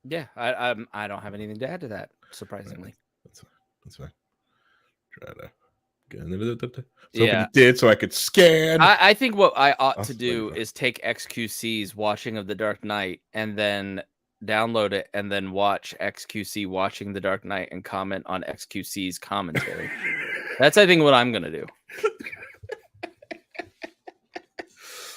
yeah, I don't have anything to add to that, surprisingly. That's fine. Try to so yeah, did so I could scan. I think what I ought to do is take XQC's watching of The Dark Knight and then download it and then watch XQC watching The Dark Knight and comment on XQC's commentary. That's, I think, what I'm gonna do.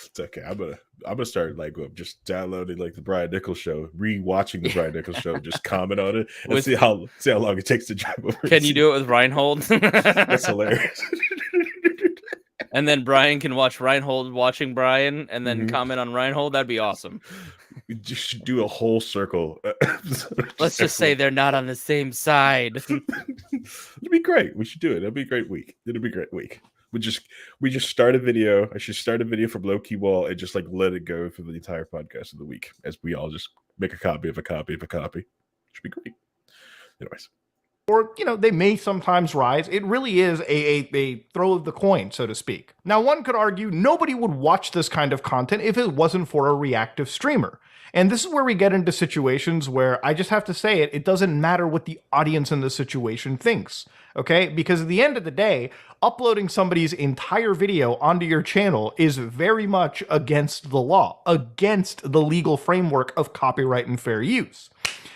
It's okay. I'm gonna start like just downloading like the Brian Nichols show, rewatching the Brian Nichols show, just comment on it and see how long it takes to drive over. Can you do it with Reinhold? That's hilarious. And then Brian can watch Reinhold watching Brian and then comment on Reinhold. That'd be awesome. We just do a whole circle. Let's just say they're not on the same side. It'd be great. We should do it. It'll be a great week. It'll be a great week. We just start a video. I should start a video from Low Key Wall and just like let it go for the entire podcast of the week as we all just make a copy of a copy of a copy. Should be great. Anyways. Or, they may sometimes rise. It really is a throw of the coin, so to speak. Now, one could argue nobody would watch this kind of content if it wasn't for a reactive streamer. And this is where we get into situations where I just have to say it doesn't matter what the audience in the situation thinks, okay? Because at the end of the day, uploading somebody's entire video onto your channel is very much against the law, against the legal framework of copyright and fair use.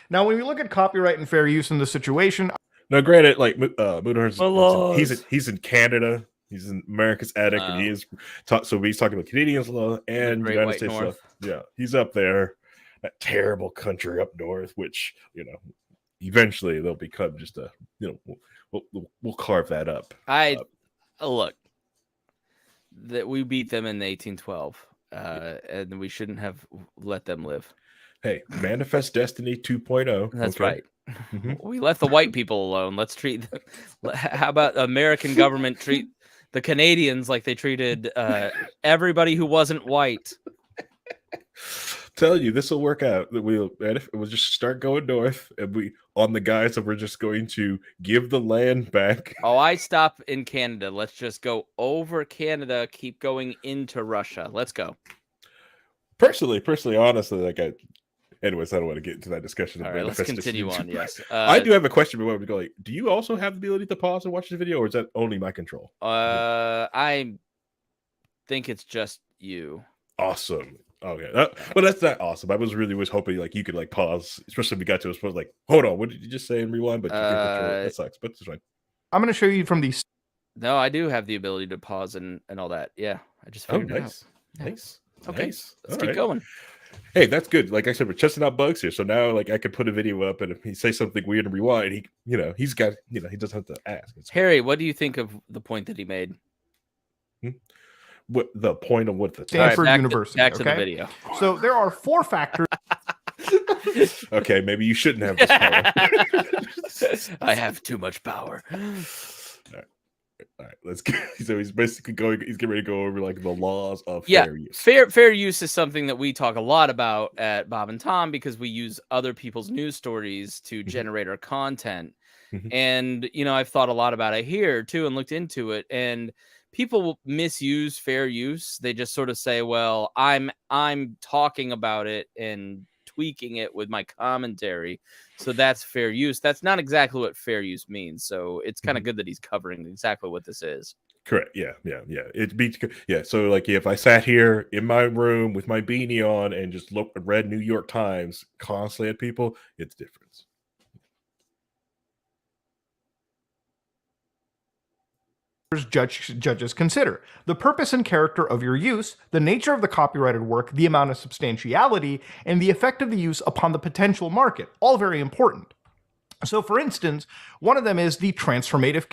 Now, when we look at copyright and fair use in this situation... Now, granted, like, he's in Canada. He's in America's attic, and he is so he's talking about Canadian law and United States law. Yeah, he's up there, that terrible country up north, which eventually they'll become just a we'll carve that up. Look, that we beat them in 1812, and we shouldn't have let them live. Hey, Manifest Destiny 2.0. That's right. We left the white people alone. Let's treat them. How about American government treat the Canadians like they treated everybody who wasn't white? Tell you, this will work out. That we'll just start going north, and we on the guise of we're just going to give the land back. Oh, I stop in Canada. Let's just go over Canada. Keep going into Russia. Let's go. Personally, honestly, anyways, I don't want to get into that discussion. All right, let's continue on. Yes, I do have a question before we go. Like, do you also have the ability to pause and watch the video, or is that only my control? I think it's just you. Awesome. Okay, but that's not awesome. I was hoping like you could like pause, especially if we got to a point like, hold on, what did you just say and rewind? But you can control it. That sucks, but it's fine. I'm going to show you from these. No, I do have the ability to pause and all that. Yeah, I just figured it out. Nice. Okay, nice. Let's keep going. Hey, that's good. Like I said, we're testing out bugs here. So now, like, I could put a video up, and if he says something weird and rewind, he doesn't have to ask. Harry, what do you think of the point that he made? What the point of what the Stanford University? Back to the video. So there are 4 factors. Okay, maybe you shouldn't have this power. I have too much power. All right, let's go. So he's basically he's getting ready to go over like the laws of fair use. Fair use is something that we talk a lot about at Bob and Tom because we use other people's news stories to generate our content. And, I've thought a lot about it here too and looked into it. And people will misuse fair use. They just sort of say, well, I'm talking about it and tweaking it with my commentary, so that's fair use. That's not exactly what fair use means. So it's kind of good that he's covering exactly what this is. Correct. Yeah. It beats. Yeah. So like, if I sat here in my room with my beanie on and just read New York Times constantly at people, it's different. Judges consider the purpose and character of your use, the nature of the copyrighted work, the amount of substantiality, and the effect of the use upon the potential market. All very important. So, for instance, one of them is the transformative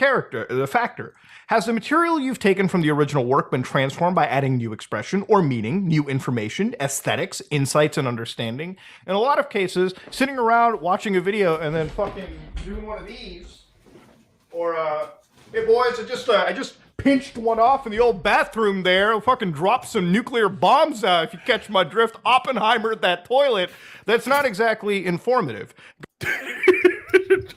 factor. Has the material you've taken from the original work been transformed by adding new expression or meaning, new information, aesthetics, insights, and understanding? In a lot of cases, sitting around watching a video and then fucking doing one of these, or hey boys, I just pinched one off in the old bathroom there. I'll fucking drop some nuclear bombs if you catch my drift. Oppenheimer at that toilet. That's not exactly informative.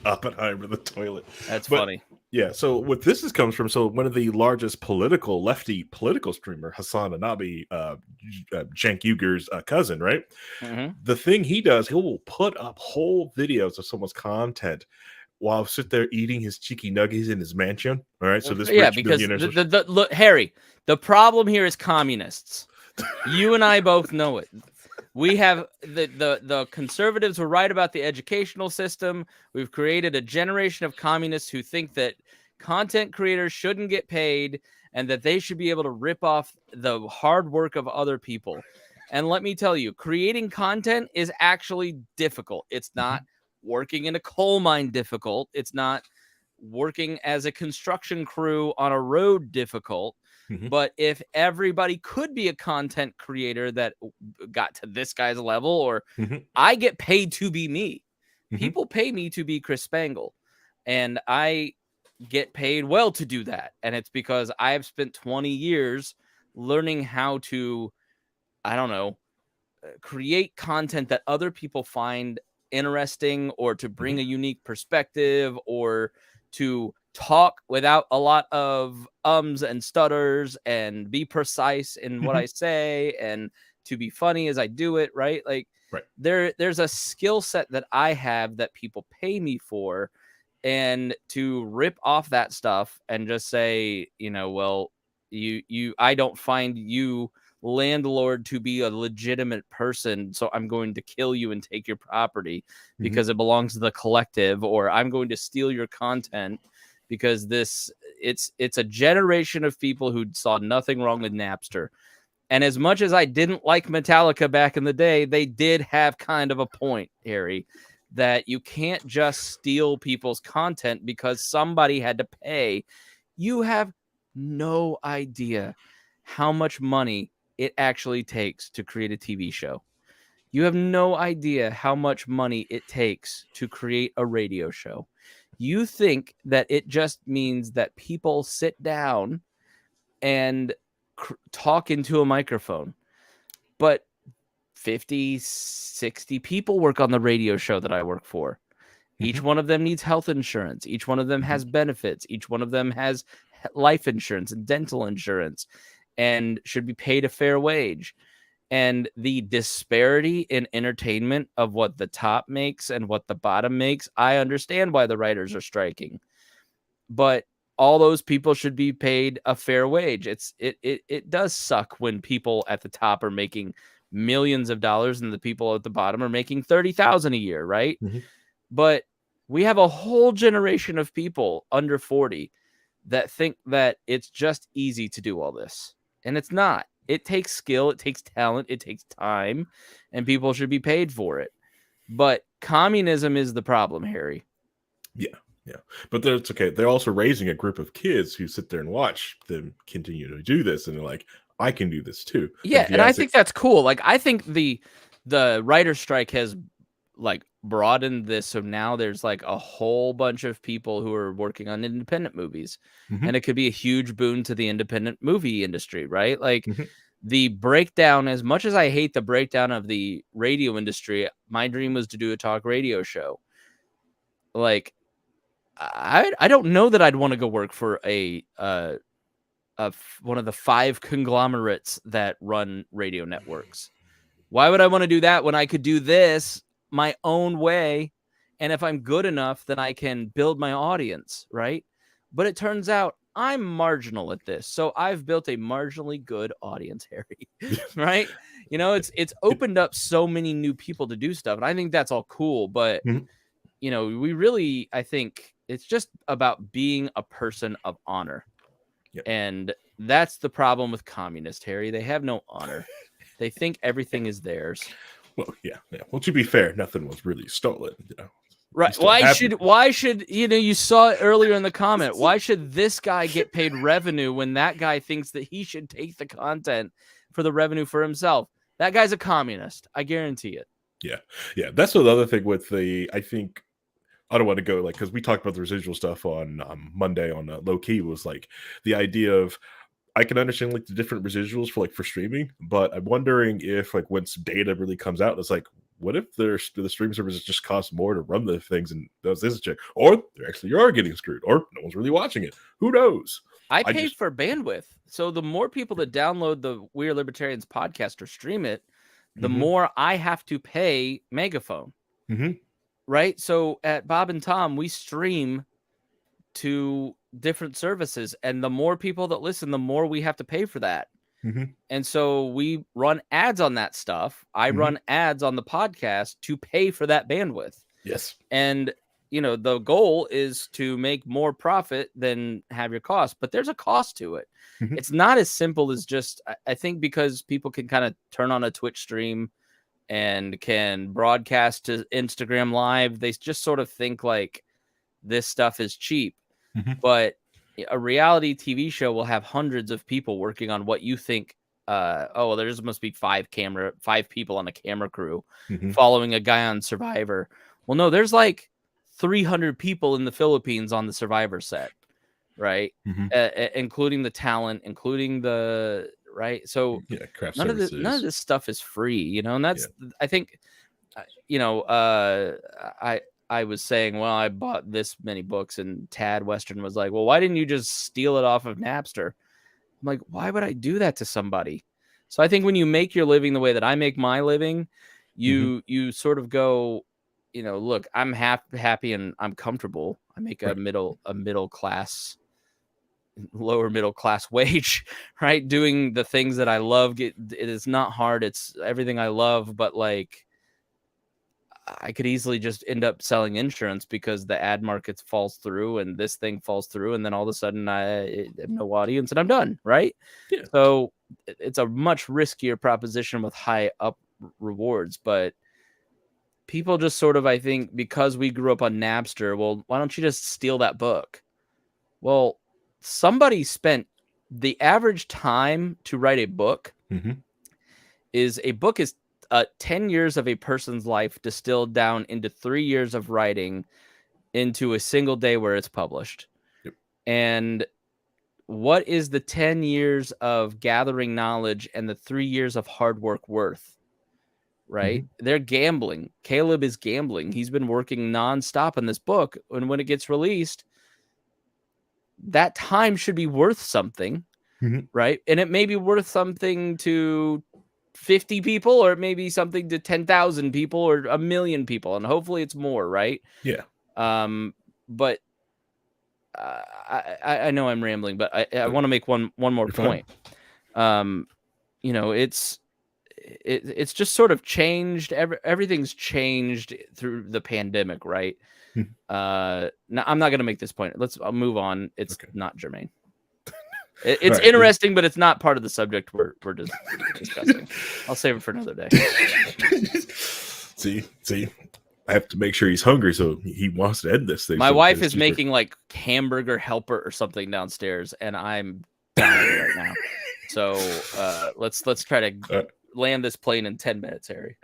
Oppenheimer the toilet. That's funny. Yeah, so what this comes from, so one of the largest lefty political streamer, Hassan Anabi, Cenk Uyghur's cousin, right? The thing he does, he will put up whole videos of someone's content while sit there eating his cheeky nuggies in his mansion. All right, so this because look, Harry, the problem here is communists. You and I both know it. We have the conservatives were right about the educational system. We've created a generation of communists who think that content creators shouldn't get paid and that they should be able to rip off the hard work of other people. And let me tell you, creating content is actually difficult. It's not working in a coal mine difficult. It's not working as a construction crew on a road difficult. But if everybody could be a content creator that got to this guy's level, or I get paid to be me. People pay me to be Chris Spangle, and I get paid well to do that. And it's because I have spent 20 years learning how to, I don't know, create content that other people find interesting, or to bring a unique perspective, or to talk without a lot of ums and stutters, and be precise in what I say, and to be funny as I do it, right? Like, there's a skill set that I have that people pay me for, and to rip off that stuff and just say, well, I don't find you, landlord, to be a legitimate person, so I'm going to kill you and take your property because it belongs to the collective, or I'm going to steal your content because it's a generation of people who saw nothing wrong with Napster. And as much as I didn't like Metallica back in the day, they did have kind of a point, Harry, that you can't just steal people's content because somebody had to pay. You have no idea how much money it actually takes to create a TV show. You have no idea how much money it takes to create a radio show. You think that it just means that people sit down and talk into a microphone. But 50, 60 people work on the radio show that I work for. Each one of them needs health insurance. Each one of them has benefits. Each one of them has life insurance and dental insurance, and should be paid a fair wage. And the disparity in entertainment of what the top makes and what the bottom makes, I understand why the writers are striking. But all those people should be paid a fair wage. It does suck when people at the top are making millions of dollars and the people at the bottom are making 30,000 a year, right? But we have a whole generation of people under 40 that think that it's just easy to do all this. And it's not. It takes skill, it takes talent, it takes time, and people should be paid for it. But communism is the problem, Harry. Yeah. But it's okay. They're also raising a group of kids who sit there and watch them continue to do this, and they're like, I can do this too. Yeah, and I think that's cool. Like, I think the writer's strike has like broadened this, so now there's like a whole bunch of people who are working on independent movies, and it could be a huge boon to the independent movie industry, right? Like, the breakdown, as much as I hate the breakdown of the radio industry, my dream was to do a talk radio show. Like, I don't know that I'd want to go work for a one of the 5 conglomerates that run radio networks. Why would I want to do that when I could do this my own way? And if I'm good enough, then I can build my audience, right? But it turns out I'm marginal at this. So I've built a marginally good audience, Harry, right? You know, it's opened up so many new people to do stuff. And I think that's all cool. But, Mhm. you know, we really, I think it's just about being a person of honor. Yep. And that's the problem with communists, Harry. They have no honor. They think everything is theirs. Well, yeah. Well, to be fair, nothing was really stolen. You know, Right. Why should you know, you saw it earlier in the comment. Why should this guy get paid revenue when that guy thinks that he should take the content for the revenue for himself? That guy's a communist. I guarantee it. Yeah. That's another thing with I think I don't want to go like, because we talked about the residual stuff on Monday on Low Key, was like the idea of, I can understand like the different residuals for streaming, but I'm wondering if like once data really comes out, it's like, what if the streaming services just cost more to run the things and does this check, or they actually are getting screwed, or no one's really watching it? Who knows? I pay for bandwidth, so the more people that download the We Are Libertarians podcast or stream it, the more I have to pay Megaphone. Right? So at Bob and Tom, we stream to different services, and the more people that listen, the more we have to pay for that. And so we run ads on that stuff. I run ads on the podcast to pay for that bandwidth. Yes. And, you know, the goal is to make more profit than have your cost, but there's a cost to it. It's not as simple as just, I think, because people can kind of turn on a Twitch stream and can broadcast to Instagram Live, they just sort of think like this stuff is cheap. But a reality TV show will have hundreds of people working on what you think. Well, there must be 5 people on a camera crew following a guy on Survivor. Well, no, there's like 300 people in the Philippines on the Survivor set, right? Including the talent, including the right. So none of this stuff is free, you know. And that's I think, you know, I was saying, well, I bought this many books, and Tad Western was like, well, why didn't you just steal it off of Napster? I'm like, why would I do that to somebody? So I think when you make your living the way that I make my living, you sort of go, you know, look, I'm happy and I'm comfortable. I make a middle class, lower middle class wage, right? Doing the things that I love. It is not hard. It's everything I love, but like, I could easily just end up selling insurance because the ad market falls through and this thing falls through, and then all of a sudden I have no audience and I'm done, right? Yeah. So it's a much riskier proposition with high up rewards, but people just sort of, I think, because we grew up on Napster, well, why don't you just steal that book? Well, somebody spent the average time to write a book is 10 years of a person's life distilled down into 3 years of writing into a single day where it's published. And what is the 10 years of gathering knowledge and the 3 years of hard work worth? Right? They're gambling. Caleb is gambling. He's been working nonstop on this book. And when it gets released, that time should be worth something. Right? And it may be worth something to 50 people, or maybe something to 10,000 people or 1 million people, and hopefully it's more, right? Yeah. But I know I'm rambling, but I want to make one more point. You know, it's just sort of changed. Everything's changed through the pandemic, right? Now I'm not going to make this point. I'll move on. It's not germane. It's interesting, but it's not part of the subject we're discussing. I'll save it for another day. See, I have to make sure he's hungry, so he wants to end this thing. My wife is making like hamburger helper or something downstairs, and I'm dying right now. So let's try to land this plane in 10 minutes, Harry.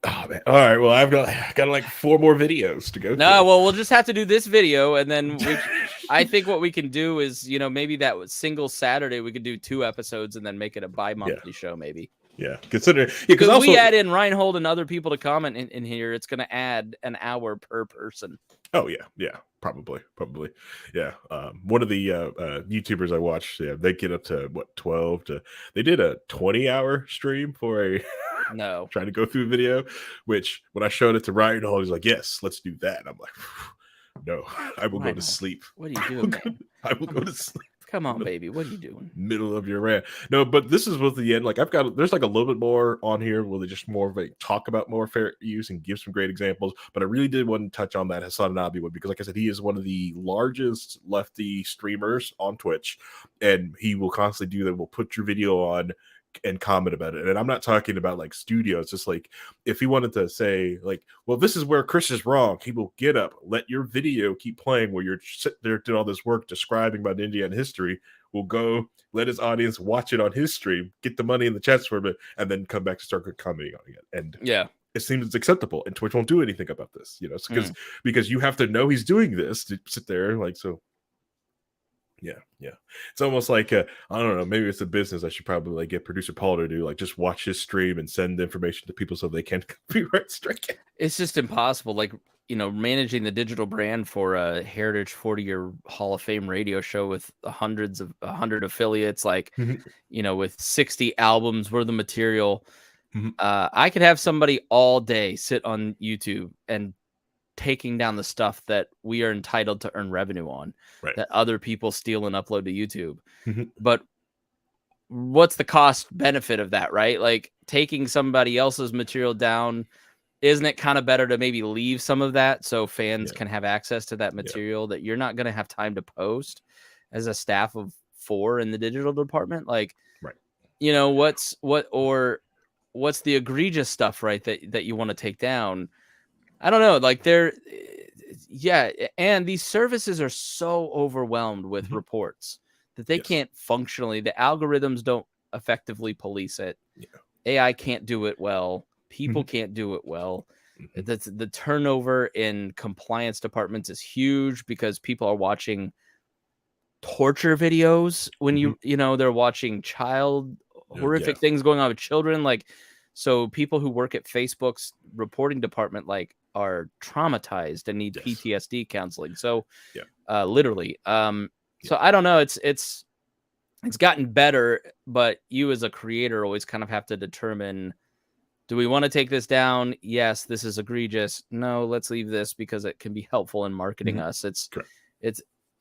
Oh man! All right. Well, I've got like 4 more videos to go. No, well, we'll just have to do this video, and then I think what we can do is, you know, maybe that was single Saturday we could do 2 episodes and then make it a bi-monthly show, maybe. Yeah, consider because also we add in Reinhold and other people to comment in here. It's going to add an hour per person. Oh yeah, probably, yeah. One of the YouTubers I watched, yeah, they get up to what 12 to. They did a 20-hour stream for a No. trying to go through a video. Which when I showed it to Ryan Hall, he's like, "Yes, let's do that." And I'm like, "No, I will go to Reinhold, sleep. what are you doing, man? I will go to sleep." Come on, baby. What are you doing? Middle of your rant. No, but this is with the end. Like there's like a little bit more on here where they just more of a talk about more fair use and give some great examples. But I really did want to touch on that Hassan Nabi one because, like I said, he is one of the largest lefty streamers on Twitch, and he will constantly do that. Will put your video on and comment about it. And I'm not talking about like studio. It's just like if he wanted to say like, well, this is where Chris is wrong, he will get up, let your video keep playing where you're sitting there doing all this work describing about Indian history, will go let his audience watch it on his stream, get the money in the chats for it, and then come back to start commenting on it. And Yeah. it seems it's acceptable, and Twitch won't do anything about this, you know, because you have to know he's doing this to sit there like so. Yeah. It's almost like I don't know. Maybe it's a business. I should probably like get producer Paul to do like just watch his stream and send information to people so they can't copyright strike it. It's just impossible. Like, you know, managing the digital brand for a Heritage 40-year Hall of Fame radio show with 100 affiliates, like, you know, with 60 albums worth of material. I could have somebody all day sit on YouTube and taking down the stuff that we are entitled to earn revenue on, right, that other people steal and upload to YouTube. But what's the cost benefit of that, right? Like taking somebody else's material down, isn't it kind of better to maybe leave some of that so fans can have access to that material that you're not going to have time to post as a staff of 4 in the digital department? Like, you know, what's the egregious stuff, right, that you want to take down? I don't know, like and these services are so overwhelmed with reports that they can't functionally, the algorithms don't effectively police it. AI can't do it well. People can't do it well. The turnover in compliance departments is huge because people are watching torture videos when you know, they're watching horrific things going on with children. Like, so people who work at Facebook's reporting department, like, are traumatized and need PTSD counseling. So literally, so I don't know. It's gotten better, but you as a creator always kind of have to determine, do we want to take this down? Yes, this is egregious. No, let's leave this because it can be helpful in marketing us. It's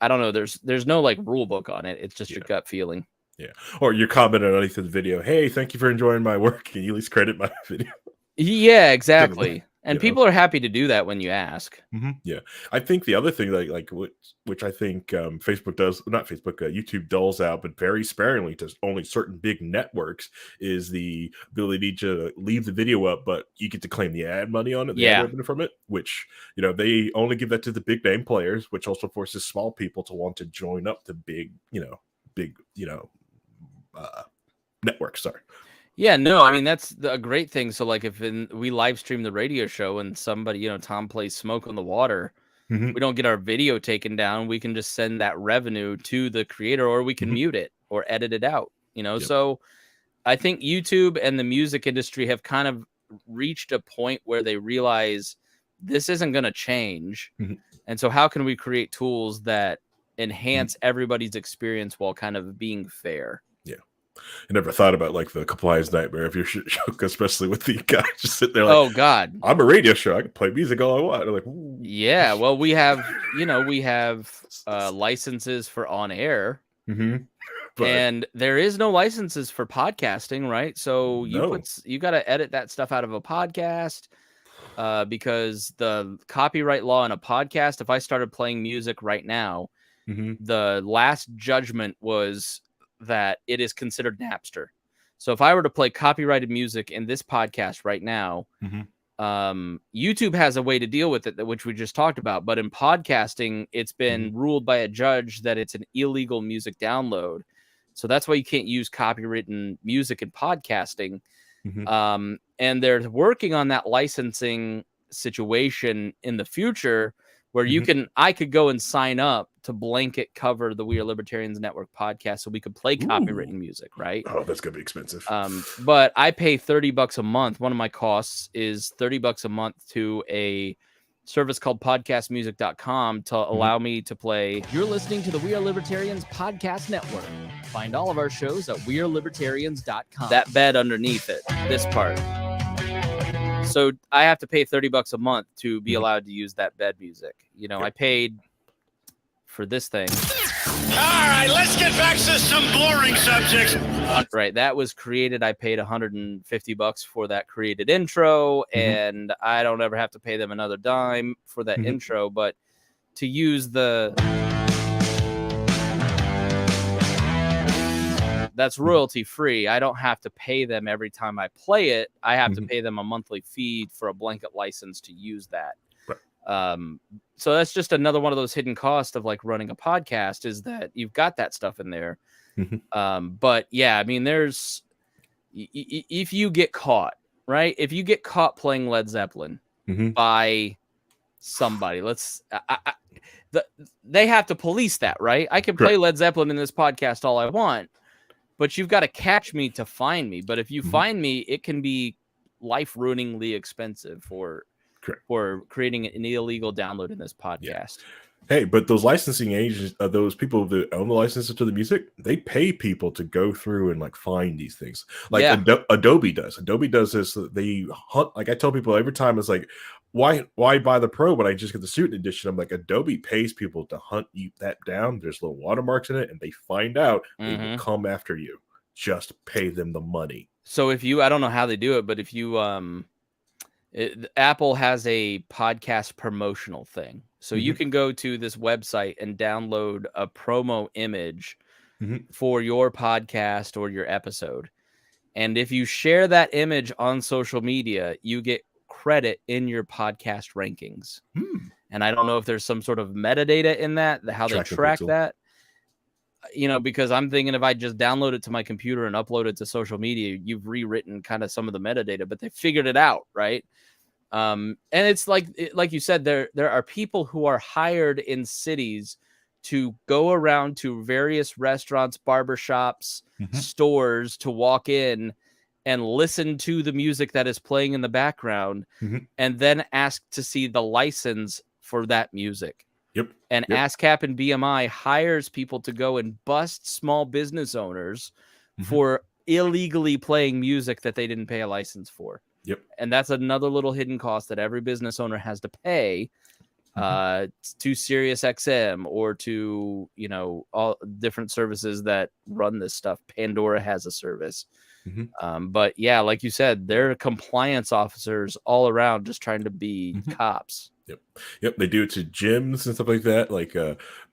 I don't know. There's no like rule book on it. It's just your gut feeling. Yeah. Or you comment underneath the video, hey, thank you for enjoying my work. Can you at least credit my video? Yeah, exactly. And people are happy to do that when you ask. Yeah. I think the other thing like which I think Facebook does, not Facebook, YouTube doles out, but very sparingly to only certain big networks, is the ability to leave the video up, but you get to claim the ad money on it, the ad revenue from it, which, you know, they only give that to the big name players, which also forces small people to want to join up to big networks. Sorry. Yeah, no, I mean, that's a great thing. So like if we live stream the radio show and somebody, you know, Tom plays Smoke on the Water, we don't get our video taken down, we can just send that revenue to the creator, or we can mute it or edit it out, you know. So I think YouTube and the music industry have kind of reached a point where they realize this isn't going to change. And so how can we create tools that enhance everybody's experience while kind of being fair? I never thought about like the compliance nightmare of your show, especially with the guy just sitting there like, oh God, I'm a radio show, I can play music all I want. I'm like, ooh. Yeah, well, we have licenses for on air, and there is no licenses for podcasting, right? So you got to edit that stuff out of a podcast because the copyright law in a podcast, if I started playing music right now, the last judgment was that it is considered Napster. So if I were to play copyrighted music in this podcast right now, YouTube has a way to deal with it, which we just talked about. But in podcasting, it's been ruled by a judge that it's an illegal music download. So that's why you can't use copywritten music in podcasting. And they're working on that licensing situation in the future where I could go and sign up to blanket cover the We Are Libertarians Network podcast so we could play copywritten music, right? Oh, that's gonna be expensive. But I pay $30 a month. One of my costs is $30 a month to a service called podcastmusic.com to allow me to play. You're listening to the We Are Libertarians Podcast Network. Find all of our shows at wearelibertarians.com. That bed underneath it, this part. So I have to pay $30 a month to be allowed to use that bed music. You know, I paid for this thing. All right, let's get back to some boring subjects. Right, that was created. I paid $150 for that created intro, and I don't ever have to pay them another dime for that intro. But to use that's royalty free. I don't have to pay them every time I play it. I have to pay them a monthly fee for a blanket license to use that. So that's just another one of those hidden costs of like running a podcast, is that you've got that stuff in there. But yeah, I mean, there's, if you get caught, right? If you get caught playing Led Zeppelin by somebody, they have to police that, right? I can play Led Zeppelin in this podcast all I want, but you've got to catch me to find me. But if you find me, it can be life-ruiningly expensive for creating an illegal download in this podcast. Hey, but those licensing agents, those people that own the licenses to the music, they pay people to go through and like find these things. Like Adobe does. Adobe does this. They hunt. Like I tell people every time, it's like, why buy the Pro when I just get the Student Edition? I'm like, Adobe pays people to hunt you that down. There's little watermarks in it, and they find out they will come after you. Just pay them the money. So if you, I don't know how they do it, but if you Apple has a podcast promotional thing. So you can go to this website and download a promo image for your podcast or your episode. And if you share that image on social media, you get credit in your podcast rankings. And I don't know if there's some sort of metadata in that, how they track that. You know, because I'm thinking if I just download it to my computer and upload it to social media, you've rewritten kind of some of the metadata, but they figured it out, right? And it's like you said, there are people who are hired in cities to go around to various restaurants, barbershops, stores, to walk in and listen to the music that is playing in the background, and then ask to see the license for that music. And ASCAP and BMI hires people to go and bust small business owners for illegally playing music that they didn't pay a license for. And that's another little hidden cost that every business owner has to pay to SiriusXM or to, you know, all different services that run this stuff. Pandora has a service. But yeah, like you said, they're compliance officers all around just trying to be cops. Yep. They do it to gyms and stuff like that. Like,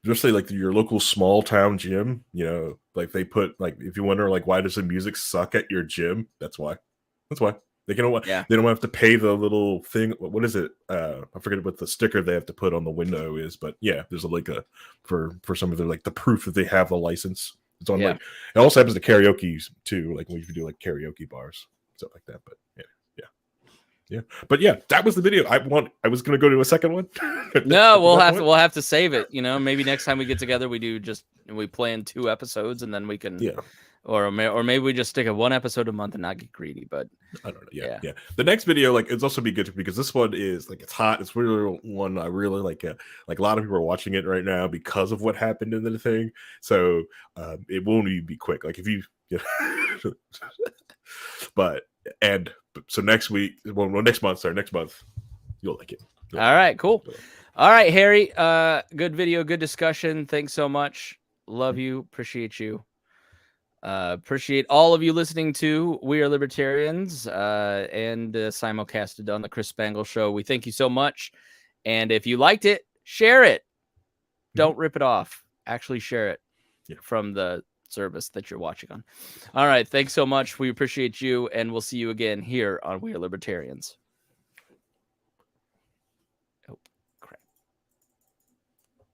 especially like your local small town gym, you know, like they put, like, if you wonder, like, why does the music suck at your gym? That's why. They don't have to pay the little thing. What is it? I forget what the sticker they have to put on the window is, but yeah, there's a like for some of their, like, the proof that they have the license. It's on like, it also happens to karaoke too, like when you do like karaoke bars, stuff like that. But yeah. But yeah, that was the video. I was gonna go to a second one. No, we'll have to save it. You know, maybe next time we get together, we plan 2 episodes, and then we can or maybe we just stick at 1 episode a month and not get greedy. But I don't know. Yeah. The next video, like, it's also be good because this one is like, it's hot. It's really one I really like. Like a lot of people are watching it right now because of what happened in the thing. So it won't even be quick. Like if you, so next month, you'll like it. All right, cool. All right, Harry. Good video, good discussion. Thanks so much. Love you. Appreciate you. Appreciate all of you listening to We Are Libertarians and simulcasted on the Chris Spangle Show. We thank you so much. And if you liked it, share it. Don't rip it off. Actually share it from the service that you're watching on. All right. Thanks so much. We appreciate you. And we'll see you again here on We Are Libertarians.